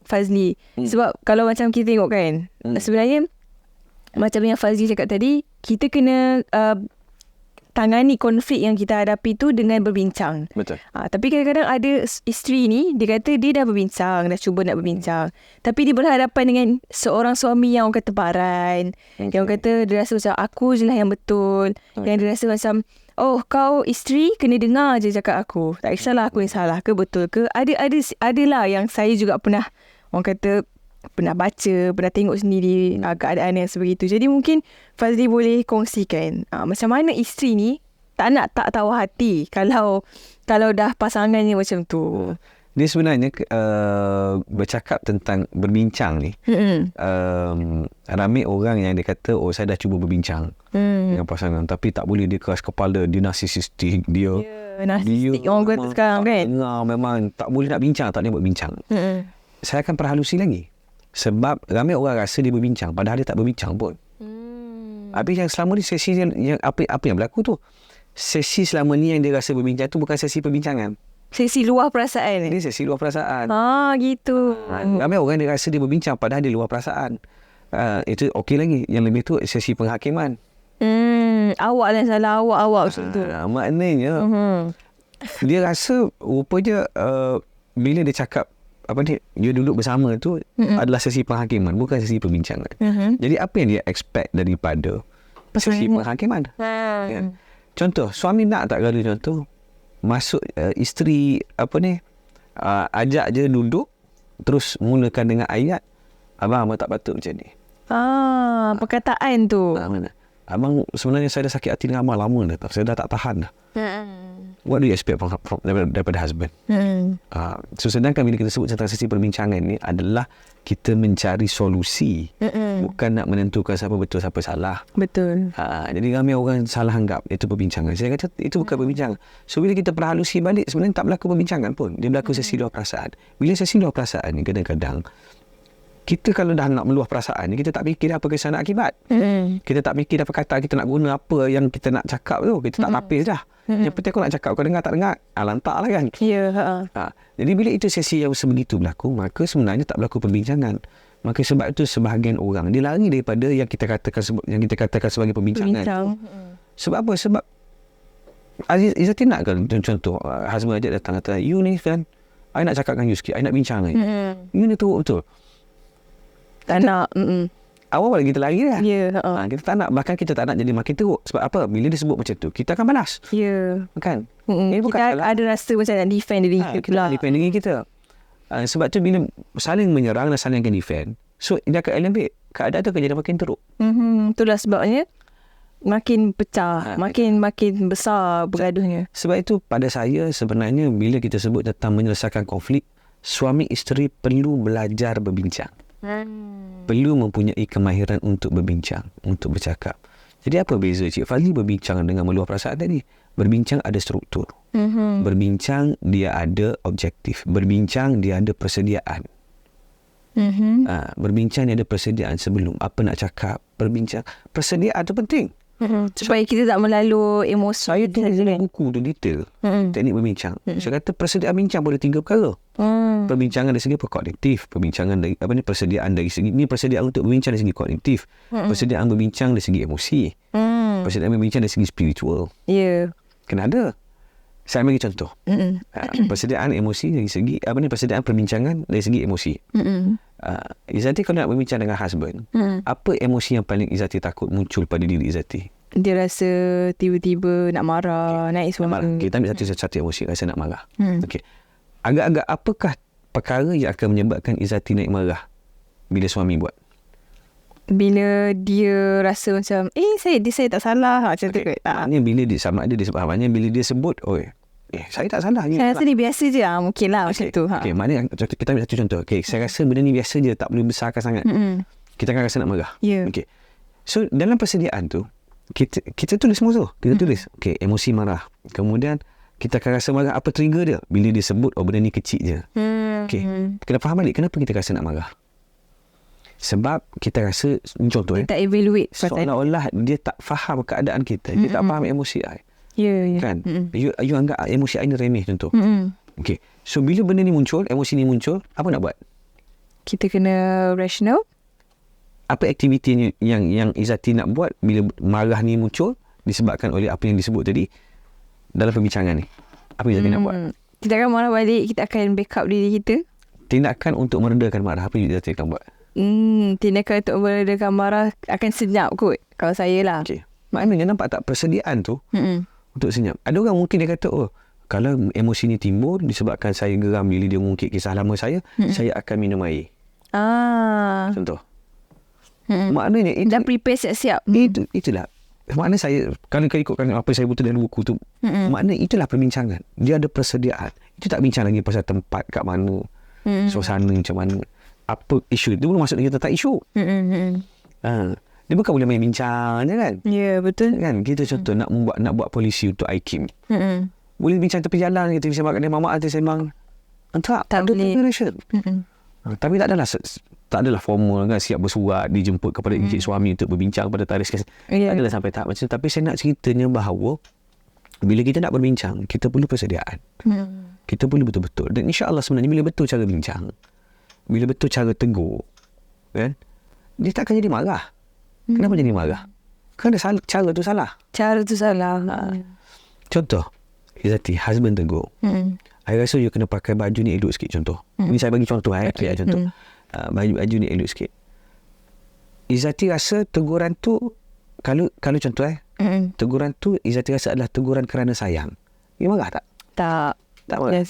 [SPEAKER 2] Fazli. Sebab kalau macam kita tengok kan, sebenarnya macam yang Fazli cakap tadi, kita kena tangani konflik yang kita hadapi tu dengan berbincang.
[SPEAKER 1] Betul.
[SPEAKER 2] Tapi kadang-kadang ada isteri ni, dia kata dia dah berbincang, dah cuba nak berbincang, tapi dia berhadapan dengan seorang suami yang orang kata baran, yang orang kata dia rasa macam aku je lah yang betul, yang dia rasa macam kau isteri kena dengar je cakap aku, tak kisahlah aku yang salah ke betul ke. Adalah yang saya juga pernah, orang kata, pernah baca, pernah tengok sendiri keadaan yang sebegitu. Jadi mungkin Fazli boleh kongsikan macam mana isteri ni tak tahu hati kalau dah pasangannya macam tu.
[SPEAKER 1] Dia sebenarnya bercakap tentang berbincang ni. Ramai orang yang dia kata, saya dah cuba berbincang dengan pasangan, tapi tak boleh, dia keras kepala, dia narsisistik, dia
[SPEAKER 2] narsistik orang kata sekarang kan.
[SPEAKER 1] Memang tak boleh nak bincang, tak boleh buat bincang. Saya akan perhalusi lagi. Sebab ramai orang rasa dia berbincang, padahal dia tak berbincang pun. Habis yang selama ni sesi yang apa yang berlaku tu, sesi selama ni yang dia rasa berbincang tu bukan sesi perbincangan.
[SPEAKER 2] Sesi luar perasaan.
[SPEAKER 1] Ini sesi luar perasaan.
[SPEAKER 2] Gitu.
[SPEAKER 1] Ramai orang dia rasa dia berbincang, padahal dia luar perasaan. Itu okey lagi. Yang lebih tu sesi penghakiman.
[SPEAKER 2] Awak lah salah, awak macam tu.
[SPEAKER 1] Maknanya dia rasa rupanya bila dia cakap dia duduk bersama tu adalah sesi penghakiman, bukan sesi perbincangan. Jadi apa yang dia expect daripada sesi penghakiman? Ya. Contoh, suami nak tak kalau contoh masuk isteri ajak je duduk, terus mulakan dengan ayat, abang tak patut macam ni.
[SPEAKER 2] Perkataan tu.
[SPEAKER 1] Abang, sebenarnya saya dah sakit hati dengan abang lama dah. Saya dah tak tahan dah. What do you expect daripada husband? So sedangkan bila kita sebut tentang sesi perbincangan ni adalah kita mencari solusi, bukan nak menentukan siapa betul siapa salah.
[SPEAKER 2] Betul.
[SPEAKER 1] Jadi ramai orang salah anggap itu perbincangan. Saya kata itu bukan perbincangan. So bila kita perhalusi balik, sebenarnya tak berlaku perbincangan pun, dia berlaku sesi luar perasaan. Bila sesi luar perasaan ni, kadang-kadang kita kalau dah nak meluah perasaan ni, kita tak fikir apa kesan akibat. Kita tak fikir apa kata kita nak guna, apa yang kita nak cakap tu. Kita tak tapis dah. Yang penting aku nak cakap, kau dengar tak dengar, lantak lah kan. Jadi bila itu sesi yang sebegitu berlaku, maka sebenarnya tak berlaku perbincangan. Maka sebab itu sebahagian orang dia lari daripada yang kita katakan sebagai perbincangan. Sebab apa? Sebab Izzati nak kan, contoh husband ajak datang kata, you ni kan, I nak cakap dengan you sikit, I nak bincang lagi. You ni teruk betul.
[SPEAKER 2] Tak nak.
[SPEAKER 1] Awal kita lari dah.
[SPEAKER 2] Ya.
[SPEAKER 1] Kita tak nak. Bahkan kita tak nak jadi makin teruk. Sebab apa? Bila dia sebut macam tu, kita akan balas.
[SPEAKER 2] Ya.
[SPEAKER 1] Kan?
[SPEAKER 2] Kita ada rasa macam nak defend diri kita lah.
[SPEAKER 1] Defend diri kita. Sebab tu bila saling menyerang dan saling akan defend, so dia akan elevate. Keadaan tu akan jadi makin teruk.
[SPEAKER 2] Itulah sebabnya makin pecah, makin besar bergaduhnya.
[SPEAKER 1] Sebab itu pada saya sebenarnya bila kita sebut tentang menyelesaikan konflik, suami isteri perlu belajar berbincang. Perlu mempunyai kemahiran untuk berbincang, untuk bercakap. Jadi apa beza Cik Fazli berbincang dengan meluah perasaan tadi? Berbincang ada struktur. Berbincang dia ada objektif. Berbincang dia ada persediaan. Berbincang dia ada persediaan sebelum apa nak cakap. Berbincang, persediaan tu penting.
[SPEAKER 2] Supaya kita tak melalui emosi.
[SPEAKER 1] Saya tulis dalam buku tu detail teknik berbincang. Saya kata persediaan bincang boleh 3 perkara. Perbincangan dari segi kognitif, perbincangan dari persediaan dari segi ni, persediaan untuk berbincang dari segi kognitif, persediaan berbincang dari segi emosi, persediaan berbincang dari segi spiritual.
[SPEAKER 2] Ya.
[SPEAKER 1] Kena ada. Saya bagi contoh. Persediaan emosi dari segi persediaan perbincangan dari segi emosi. Izzati kalau nak berbincang dengan husband, apa emosi yang paling Izzati takut muncul pada diri Izzati?
[SPEAKER 2] Dia rasa tiba-tiba nak marah, naik suara.
[SPEAKER 1] Kita ambil satu emosi, rasa nak marah. Okey. Agak-agak apakah perkara yang akan menyebabkan Izzati naik marah bila suami buat?
[SPEAKER 2] Bila dia rasa macam saya tak salah macam tu kot.
[SPEAKER 1] Maknanya bila dia sama ada dia sebab maknanya bila dia sebut saya tak salah ni.
[SPEAKER 2] Saya rasa dia biasa je mungkin lah macam tu.
[SPEAKER 1] Okey, maknanya kita ambil satu contoh. Okey, saya rasa benda ni biasa je, tak perlu besarkan sangat. Kita akan rasa nak marah. Okey. So dalam persediaan tu kita tulis semua tu. Kita tulis. Okey, emosi marah. Kemudian kita akan rasa marah, apa trigger dia? Bila dia sebut benda ni kecil je. Okey. Kena faham balik kenapa kita rasa nak marah. Sebab kita rasa, contoh
[SPEAKER 2] tak evaluate
[SPEAKER 1] seolah-olah dia tak faham keadaan kita. Dia tak faham emosi I. Kan? You anggap emosi I ni remeh contoh. Okay. So bila benda ni muncul, emosi ni muncul, apa nak buat?
[SPEAKER 2] Kita kena rational.
[SPEAKER 1] Apa aktiviti yang Izzati nak buat bila marah ni muncul disebabkan oleh apa yang disebut tadi dalam perbincangan ni? Apa Izzati nak buat?
[SPEAKER 2] Kita akan marah balik, kita akan backup diri kita.
[SPEAKER 1] Tindakan untuk meredakan marah, apa Izzati akan buat?
[SPEAKER 2] Tindakan untuk meredakan marah akan senyap kot kalau saya lah.
[SPEAKER 1] Okay. Maknanya nampak tak persediaan tu untuk senyap. Ada orang mungkin dia kata, kalau emosi ni timbul disebabkan saya geram bila dia mengungkit kisah lama saya, saya akan minum air. Contoh. Maknanya
[SPEAKER 2] dah prepare siap-siap.
[SPEAKER 1] Itulah. Maknanya saya, kalau ikutkan apa saya butuh dalam buku tu, maknanya itulah perbincangan. Dia ada persediaan. Itu tak bincang lagi pasal tempat kat mana, suasana macam mana, apa isu. Itu belum masuk kita tak isu. Dia bukan boleh main bincang je kan.
[SPEAKER 2] Ya, betul
[SPEAKER 1] kan. Kita contoh nak buat polisi untuk IKIM. Boleh bincang tepi jalan, kita bincang kat dia mamak tu sembang. Tak ada preparation. Tapi tak adalah formal kan, siap bersurat dijemput kepada encik suami untuk berbincang pada tarikh tak adalah sampai tahap macam tu. Tapi saya nak ceritanya bahawa bila kita nak berbincang, kita perlu persediaan. Kita perlu betul-betul. Dan insya-Allah sebenarnya bila betul cara bincang, bila betul cara tegur, kan, dia tak akan jadi marah. Kenapa jadi marah? Kerana cara tu salah. Contoh, Izzati, husband tegur, I rasa you kena pakai baju ni elok sikit, contoh. Ini saya bagi contoh. Contoh. Baju ni elok sikit. Izzati rasa teguran tu, kalau contoh teguran tu Izzati rasa adalah teguran kerana sayang. Dia marah tak? Tak marah.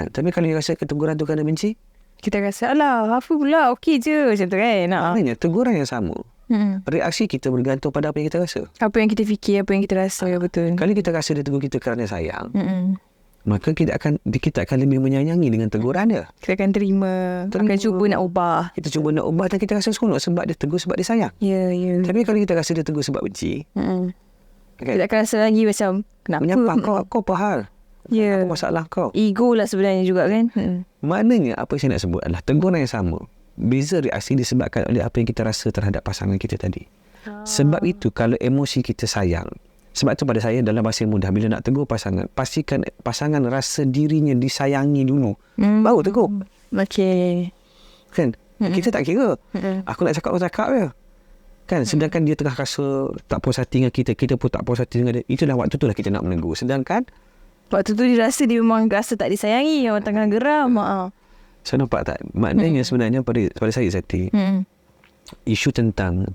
[SPEAKER 1] Tapi kalau dia rasa teguran tu kerana benci,
[SPEAKER 2] kita rasa apa pula, okey je macam tu kan.
[SPEAKER 1] Maknanya teguran yang sama. Reaksi kita bergantung pada apa yang kita rasa. Apa yang kita fikir, apa yang kita rasa. Betul. Kalau kita rasa dia tegur kita kerana sayang, maka kita akan lebih menyayangi dengan teguran dia.
[SPEAKER 2] Kita akan terima. Akan cuba nak ubah.
[SPEAKER 1] Kita cuba nak ubah dan kita rasa seronok sebab dia tegur sebab dia sayang.
[SPEAKER 2] Ya.
[SPEAKER 1] Tapi kalau kita rasa dia tegur sebab benci,
[SPEAKER 2] kita akan rasa lagi macam kenapa?
[SPEAKER 1] Kau apa hal? Apa masalah kau?
[SPEAKER 2] Ego lah sebenarnya juga kan.
[SPEAKER 1] Maknanya apa yang saya nak sebut adalah teguran yang sama. Beza reaksi disebabkan oleh apa yang kita rasa terhadap pasangan kita tadi. Sebab itu kalau emosi kita sayang, sebab tu pada saya dalam bahasa mudah, bila nak tegur pasangan, pastikan pasangan rasa dirinya disayangi dulu, baru tegur.
[SPEAKER 2] Okey.
[SPEAKER 1] Kan? Kita tak kira. Aku nak cakap je. Kan? Sedangkan dia tengah rasa tak puas hati dengan kita, kita pun tak puas hati dengan dia. Itulah waktu tu lah kita nak menegur. Sedangkan
[SPEAKER 2] waktu tu dia rasa dia memang rasa tak disayangi, orang tengah geram.
[SPEAKER 1] So nampak tak? Maknanya sebenarnya pada saya Zati, isu tentang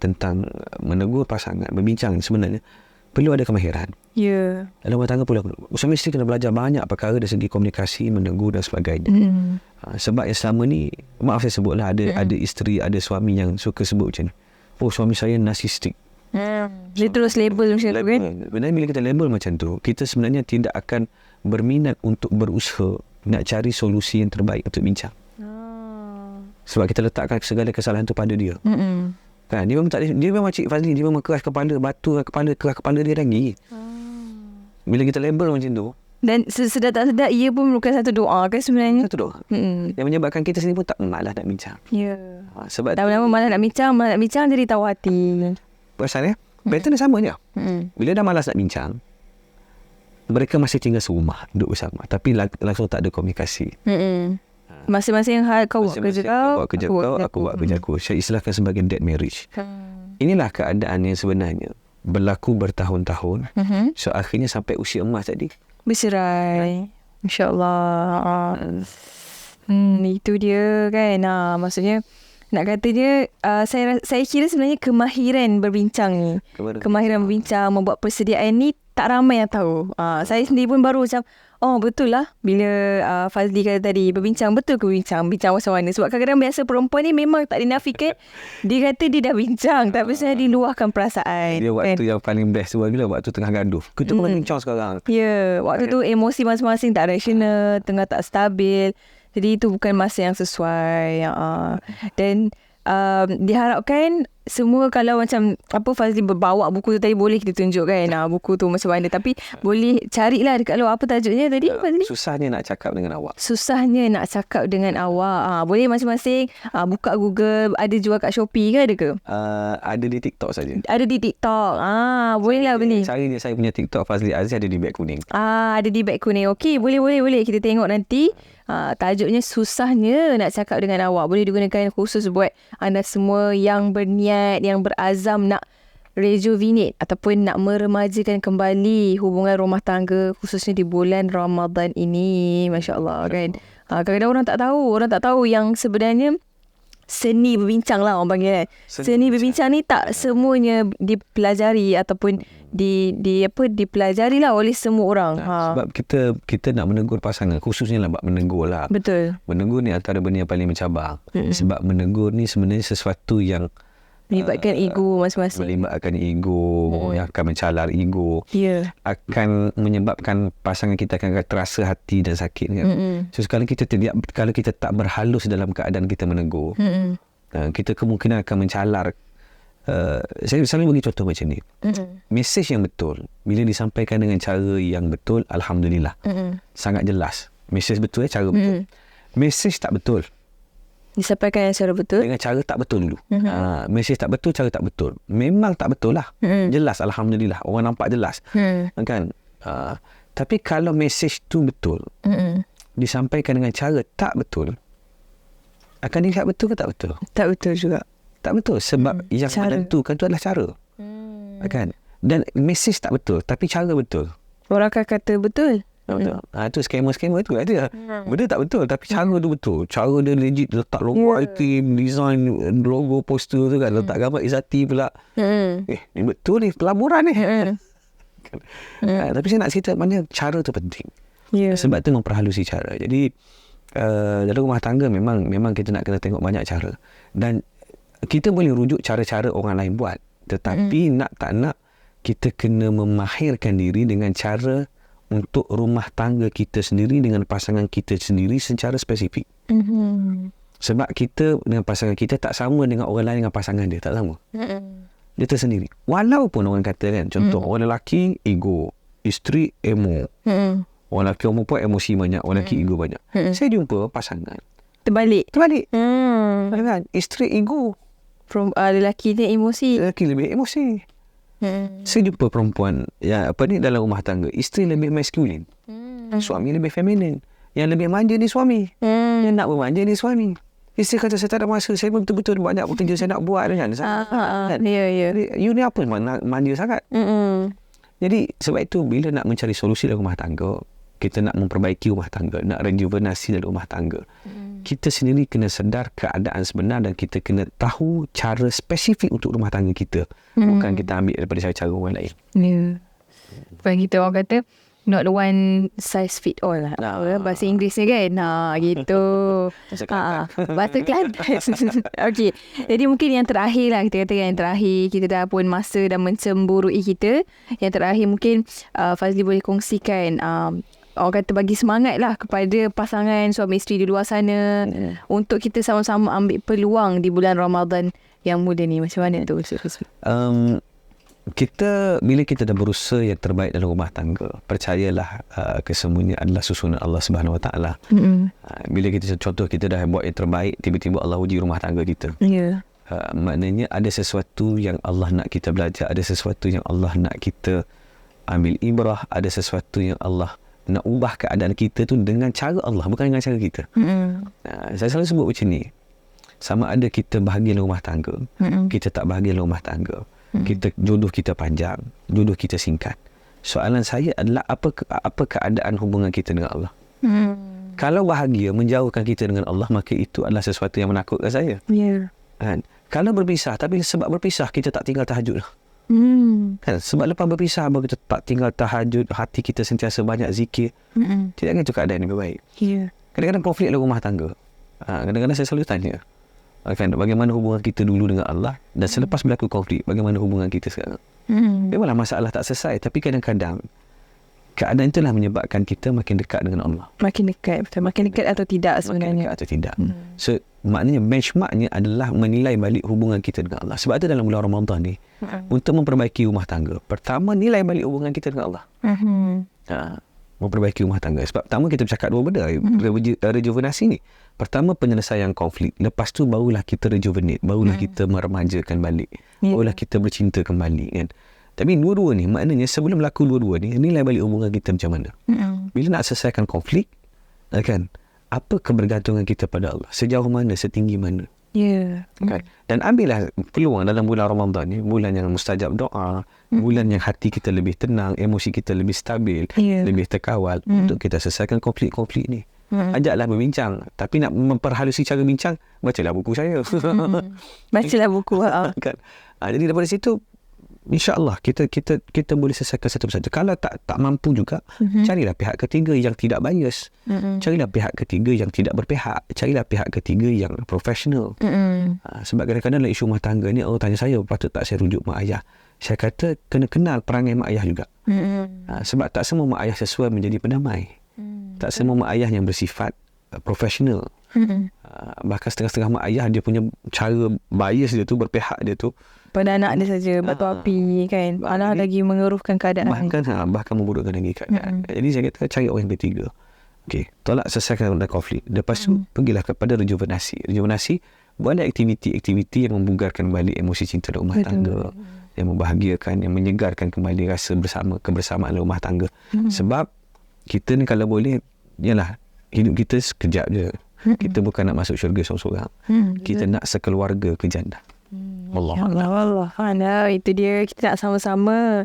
[SPEAKER 1] menegur pasangan, berbincang sebenarnya perlu ada kemahiran.
[SPEAKER 2] Ya.
[SPEAKER 1] Dalam rumah tangga perlu. Suami isteri kena belajar banyak perkara dari segi komunikasi, menegur dan sebagainya. Sebab yang selama ni, maaf saya sebutlah, ada isteri, ada suami yang suka sebut macam ni. Oh, suami saya narsistik.
[SPEAKER 2] Dia terus label macam tu kan.
[SPEAKER 1] Sebenarnya bila kita label macam tu, kita sebenarnya tidak akan berminat untuk berusaha nak cari solusi yang terbaik untuk bincang. Sebab kita letakkan segala kesalahan tu pada dia. Kan, dia memang Cik Fazli, dia memang keras kepala, batu keras kepala dia lagi. Bila kita label macam tu,
[SPEAKER 2] dan sedar tak sedar ia pun merupakan satu doa kan sebenarnya.
[SPEAKER 1] Satu doa. Yang menyebabkan kita sendiri pun tak malas nak bincang.
[SPEAKER 2] Ya.
[SPEAKER 1] Sebab
[SPEAKER 2] lama-lama malas nak bincang jadi tahu hati.
[SPEAKER 1] Perasan pattern dia sama je. Bila dah malas nak bincang, mereka masih tinggal serumah, duduk bersama, tapi langsung tak ada komunikasi. Masing-masing hal, kau buat kerja kau, aku buat kerja aku. Saya istilahkan sebagai dead marriage. Inilah keadaan yang sebenarnya berlaku bertahun-tahun. So akhirnya sampai usia emas tadi,
[SPEAKER 2] Bercerai. InsyaAllah. Itu dia kan. Maksudnya nak katanya saya kira sebenarnya kemahiran berbincang ni. Kemahiran berbincang, membuat persediaan ni tak ramai yang tahu. Saya sendiri pun baru macam, oh betul lah bila Fazli kata tadi, berbincang, betul ke bincang macam-mana. Sebab kadang-kadang biasa perempuan ni memang tak dinafikan. Dia kata dia dah bincang, tapi saya diluahkan perasaan.
[SPEAKER 1] Dia waktu yang paling best tu bila waktu tengah gaduh. Kita pun bincang sekarang.
[SPEAKER 2] Ya, waktu tu emosi masing-masing tak rasional, tengah tak stabil. Jadi itu bukan masa yang sesuai. Dan diharapkan semua, kalau macam Fazli bawa buku tu tadi, boleh kita tunjuk kan buku tu macam mana. Tapi boleh carilah dekat luar. Apa tajuknya tadi Fazli?
[SPEAKER 1] Susahnya nak cakap dengan awak.
[SPEAKER 2] Boleh masing-masing buka Google. Ada jual kat Shopee ke ada ke?
[SPEAKER 1] Ada di TikTok saja.
[SPEAKER 2] Ada di TikTok. Boleh lah beli.
[SPEAKER 1] Cari dia, saya punya TikTok Fazli Aziz, ada di beg kuning.
[SPEAKER 2] Ada di beg kuning. Okey, boleh. Kita tengok nanti. Tajuknya Susahnya Nak Cakap Dengan Awak. Boleh digunakan khusus buat anda semua yang berniat, yang berazam nak rejuvenate ataupun nak meremajakan kembali hubungan rumah tangga, khususnya di bulan Ramadan ini. Masya Allah kan. Kadang-kadang orang tak tahu yang sebenarnya seni berbincang lah orang panggil kan. Seni berbincang ni tak semuanya dipelajari ataupun dipelajari lah oleh semua orang.
[SPEAKER 1] Sebab kita nak menegur pasangan, khususnya lah menegur lah.
[SPEAKER 2] Betul.
[SPEAKER 1] Menegur ni antara benda yang paling mencabar. Sebab menegur ni sebenarnya sesuatu yang
[SPEAKER 2] melibatkan ego masing-masing.
[SPEAKER 1] Melibatkan ego, yang akan mencalar ego. Akan menyebabkan pasangan kita akan terasa hati dan sakit kan. So kalau kita tak berhalus dalam keadaan kita menegur, kita kemungkinan akan mencalar. Saya selalu bagi contoh macam ni. Mesej yang betul bila disampaikan dengan cara yang betul, alhamdulillah, sangat jelas. Mesej betul, cara betul. Mesej tak betul,
[SPEAKER 2] disampaikan secara betul
[SPEAKER 1] dengan cara tak betul dulu. Mesej tak betul, cara tak betul, memang tak betul lah. Jelas, alhamdulillah, orang nampak jelas kan. Tapi kalau mesej tu betul, disampaikan dengan cara tak betul, akan dilihat betul ke tak betul?
[SPEAKER 2] Tak betul juga.
[SPEAKER 1] Tak betul, sebab yang menentukan tu adalah cara. Kan? Dan mesej tak betul, tapi cara betul.
[SPEAKER 2] Orang akan kata betul.
[SPEAKER 1] Betul. Itu skema-skema tu ada. Benda tak betul, tapi cara tu betul. Cara dia legit, letak logo item, design logo poster tu kan, letak gambar Izzati pula. Ni betul ni, pelaburan ni. Tapi saya nak cerita mana cara tu penting. Sebab tu memperhalusi cara. Jadi dalam rumah tangga memang kita nak kena tengok banyak cara. Dan kita boleh rujuk cara-cara orang lain buat, tetapi nak tak nak kita kena memahirkan diri dengan cara untuk rumah tangga kita sendiri, dengan pasangan kita sendiri secara spesifik. Sebab kita dengan pasangan kita tak sama dengan orang lain dengan pasangan dia, tak sama. Dia tersendiri. Walaupun orang kata kan, contoh orang lelaki ego, isteri emo. Orang lelaki, orang perempuan emosi banyak, orang lelaki ego banyak. Saya jumpa pasangan terbalik. Kan? Isteri ego,
[SPEAKER 2] lelaki dia emosi.
[SPEAKER 1] Lelaki lebih emosi. Saya jumpa perempuan dalam rumah tangga, isteri lebih maskulin, suami lebih feminin. Yang lebih manja ni suami, yang nak bermanja ni suami. Isteri kata, saya tak ada masa, saya betul-betul banyak pekerja saya nak buat kan. You ni apa manja sangat. Jadi sebab itu bila nak mencari solusi dalam rumah tangga, kita nak memperbaiki rumah tangga, nak rejuvenasi dalam rumah tangga, kita sendiri kena sedar keadaan sebenar dan kita kena tahu cara spesifik untuk rumah tangga kita. Bukan kita ambil daripada cara orang lain.
[SPEAKER 2] Bukan kita orang kata not one size fit all lah. Bahasa Inggeris ni kan. Gitu. Bahasa Kelantan. Okey. Jadi mungkin yang terakhir lah, kita kata yang terakhir, kita dah pun masa dah mencemburui kita. Yang terakhir mungkin Fazli boleh kongsikan orang kata bagi semangat lah kepada pasangan suami isteri di luar sana untuk kita sama-sama ambil peluang di bulan Ramadan yang muda ni. Macam mana tu?
[SPEAKER 1] Bila kita dah berusaha yang terbaik dalam rumah tangga, percayalah kesemuanya adalah susunan Allah Subhanahu Wa Taala. Bila kita dah buat yang terbaik, tiba-tiba Allah uji rumah tangga kita. Maknanya ada sesuatu yang Allah nak kita belajar, ada sesuatu yang Allah nak kita ambil ibrah, ada sesuatu yang Allah nak ubah keadaan kita tu dengan cara Allah, bukan dengan cara kita. Saya selalu sebut macam ni, sama ada kita bahagia dalam rumah tangga, kita tak bahagia dalam rumah tangga, kita jodoh kita panjang, jodoh kita singkat, Soalan saya adalah apa keadaan hubungan kita dengan Allah. Kalau bahagia menjauhkan kita dengan Allah, maka itu adalah sesuatu yang menakutkan saya.
[SPEAKER 2] Ya.
[SPEAKER 1] Kan? Kalau berpisah, tapi sebab berpisah kita tak tinggal tahajud lah. Kan? Sebab lepas berpisah baru kita tak tinggal tahajud, hati kita sentiasa banyak zikir. Tidak kan itu keadaan yang lebih baik.
[SPEAKER 2] Ya.
[SPEAKER 1] Kadang-kadang konflik dalam rumah tangga. Kadang-kadang saya selalu tanya, kan, bagaimana hubungan kita dulu dengan Allah, dan selepas berlaku konflik, bagaimana hubungan kita sekarang. Memanglah masalah tak selesai, tapi kadang-kadang keadaan itulah menyebabkan kita makin dekat dengan Allah.
[SPEAKER 2] Makin dekat, betul. Makin dekat atau tidak sebenarnya.
[SPEAKER 1] Makin dekat atau tidak. So, maknanya benchmarknya adalah menilai balik hubungan kita dengan Allah. Sebab itu dalam bulan Ramadan ni, untuk memperbaiki rumah tangga, pertama nilai balik hubungan kita dengan Allah. Memperbaiki rumah tangga. Sebab pertama kita bercakap dua benda, rejuvenasi ni. Pertama penyelesaian konflik, lepas tu barulah kita rejuvenate, barulah kita meremajakan balik, barulah kita bercinta kembali, kan. Tapi dua-dua ni, maknanya sebelum berlaku dua-dua ni, nilai balik hubungan kita macam mana. Bila nak selesaikan konflik, kan, apa kebergantungan kita pada Allah, sejauh mana, setinggi mana. Kan? Dan ambillah peluang dalam bulan Ramadan ni, bulan yang mustajab doa, bulan yang hati kita lebih tenang, emosi kita lebih stabil, lebih terkawal, untuk kita selesaikan konflik-konflik ni. Ajaklah berbincang, tapi nak memperhalusi cara bincang, bacalah buku saya.
[SPEAKER 2] Bacalah buku.
[SPEAKER 1] Kan? Jadi daripada situ, InsyaAllah kita boleh selesaikan satu persatu. Kalau tak mampu juga, carilah pihak ketiga yang tidak bias. Carilah pihak ketiga yang tidak berpihak. Carilah pihak ketiga yang profesional. Sebab kadang-kadang dalam isu rumah tangga ni, orang tanya saya, patut tak saya rujuk mak ayah? Saya kata, kena kenal perangai mak ayah juga. Sebab tak semua mak ayah sesuai menjadi pendamai. Tak semua mak ayah yang bersifat profesional. Bahkan setengah-setengah mak ayah, dia punya cara bias dia tu, berpihak dia tu
[SPEAKER 2] pada anak dia saja, batu api, kan. Malah lagi mengeruhkan keadaan.
[SPEAKER 1] Bahkan memburukkan lagi keadaan. Jadi saya kata, cari orang yang ketiga. Okey, tolak selesaikan konflik. Lepas tu, pergilah kepada rejuvenasi. Rejuvenasi, buatlah aktiviti-aktiviti yang membugarkan balik emosi cinta dalam rumah tangga, yang membahagiakan, yang menyegarkan kembali rasa kebersamaan dalam rumah tangga. Sebab kita ni kalau boleh, yalah, hidup kita sekejap je. Kita bukan nak masuk syurga seorang-seorang. Kita nak sekeluarga ke jannah.
[SPEAKER 2] Allah. Itu dia, kita nak sama-sama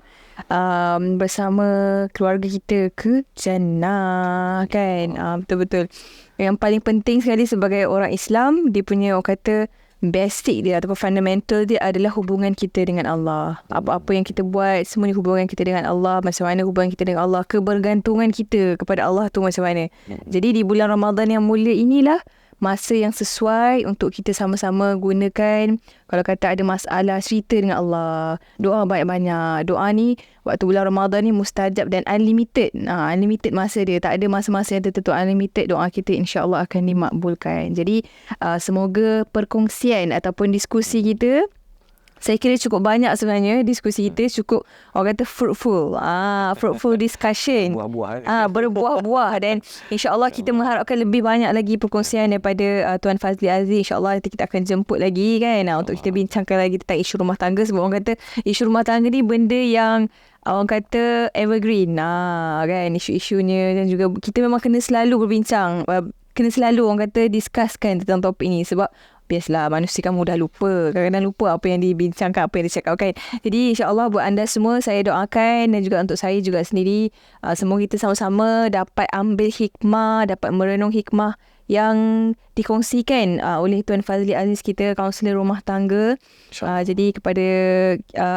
[SPEAKER 2] bersama keluarga kita ke jannah, kan. Betul-betul. Yang paling penting sekali sebagai orang Islam, dia punya, orang kata, basic dia ataupun fundamental dia adalah hubungan kita dengan Allah. Apa-apa yang kita buat, semua ni hubungan kita dengan Allah. Macam mana hubungan kita dengan Allah, kebergantungan kita kepada Allah tu macam mana. Jadi di bulan Ramadan yang mulia inilah masa yang sesuai untuk kita sama-sama gunakan. Kalau kata ada masalah, cerita dengan Allah, doa banyak-banyak. Doa ni waktu bulan Ramadan ni mustajab dan unlimited. Unlimited masa dia, tak ada masa-masa yang tertentu. Unlimited doa kita, insya-Allah akan dimakbulkan. Jadi semoga perkongsian ataupun diskusi kita, saya kira cukup banyak sebenarnya. Diskusi kita cukup, orang kata, fruitful. Fruitful discussion. Berbuah-buah. Dan insya-Allah kita mengharapkan lebih banyak lagi perkongsian daripada Tuan Fazli Aziz. InsyaAllah nanti kita akan jemput lagi, kan, untuk kita bincangkan lagi tentang isu rumah tangga. Sebab orang kata isu rumah tangga ni benda yang orang kata evergreen, kan, isu-isunya. Dan juga kita memang kena selalu berbincang, kena selalu, orang kata, discusskan tentang topik ini. Sebab biasalah, manusia kan mudah lupa. Kadang-kadang lupa apa yang dibincangkan, apa yang dicakapkan. Jadi insyaAllah buat anda semua, saya doakan, dan juga untuk saya juga sendiri, semoga kita sama-sama dapat ambil hikmah, dapat merenung hikmah yang dikongsikan oleh Tuan Fazli Aziz, kita kaunselor rumah tangga. Jadi kepada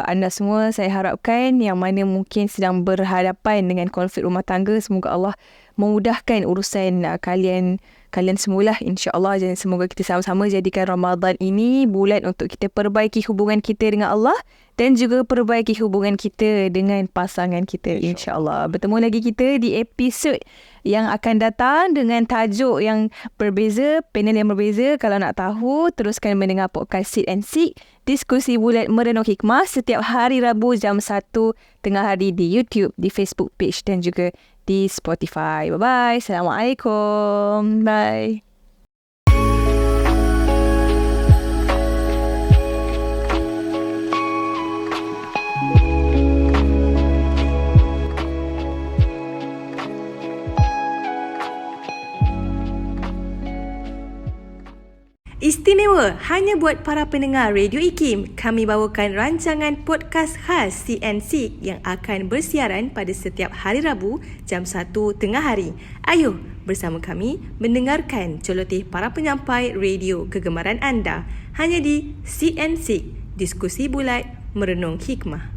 [SPEAKER 2] anda semua, saya harapkan yang mana mungkin sedang berhadapan dengan konflik rumah tangga, semoga Allah memudahkan urusan kalian semualah, insya-Allah. Dan semoga kita sama-sama jadikan Ramadan ini bulan untuk kita perbaiki hubungan kita dengan Allah dan juga perbaiki hubungan kita dengan pasangan kita, insya-Allah. Bertemu lagi kita di episod yang akan datang dengan tajuk yang berbeza, panel yang berbeza. Kalau nak tahu, teruskan mendengar podcast Sit and Seek, diskusi bulat merenung hikmah, setiap hari Rabu jam 1 tengah hari di YouTube, di Facebook page dan juga di Spotify. Bye-bye. Assalamualaikum. Bye.
[SPEAKER 3] Istimewa hanya buat para pendengar Radio IKIM. Kami bawakan rancangan podcast khas CNC yang akan bersiaran pada setiap hari Rabu jam 1 tengah hari. Ayo bersama kami mendengarkan celoteh para penyampai radio kegemaran anda hanya di CNC. Diskusi bulat merenung hikmah.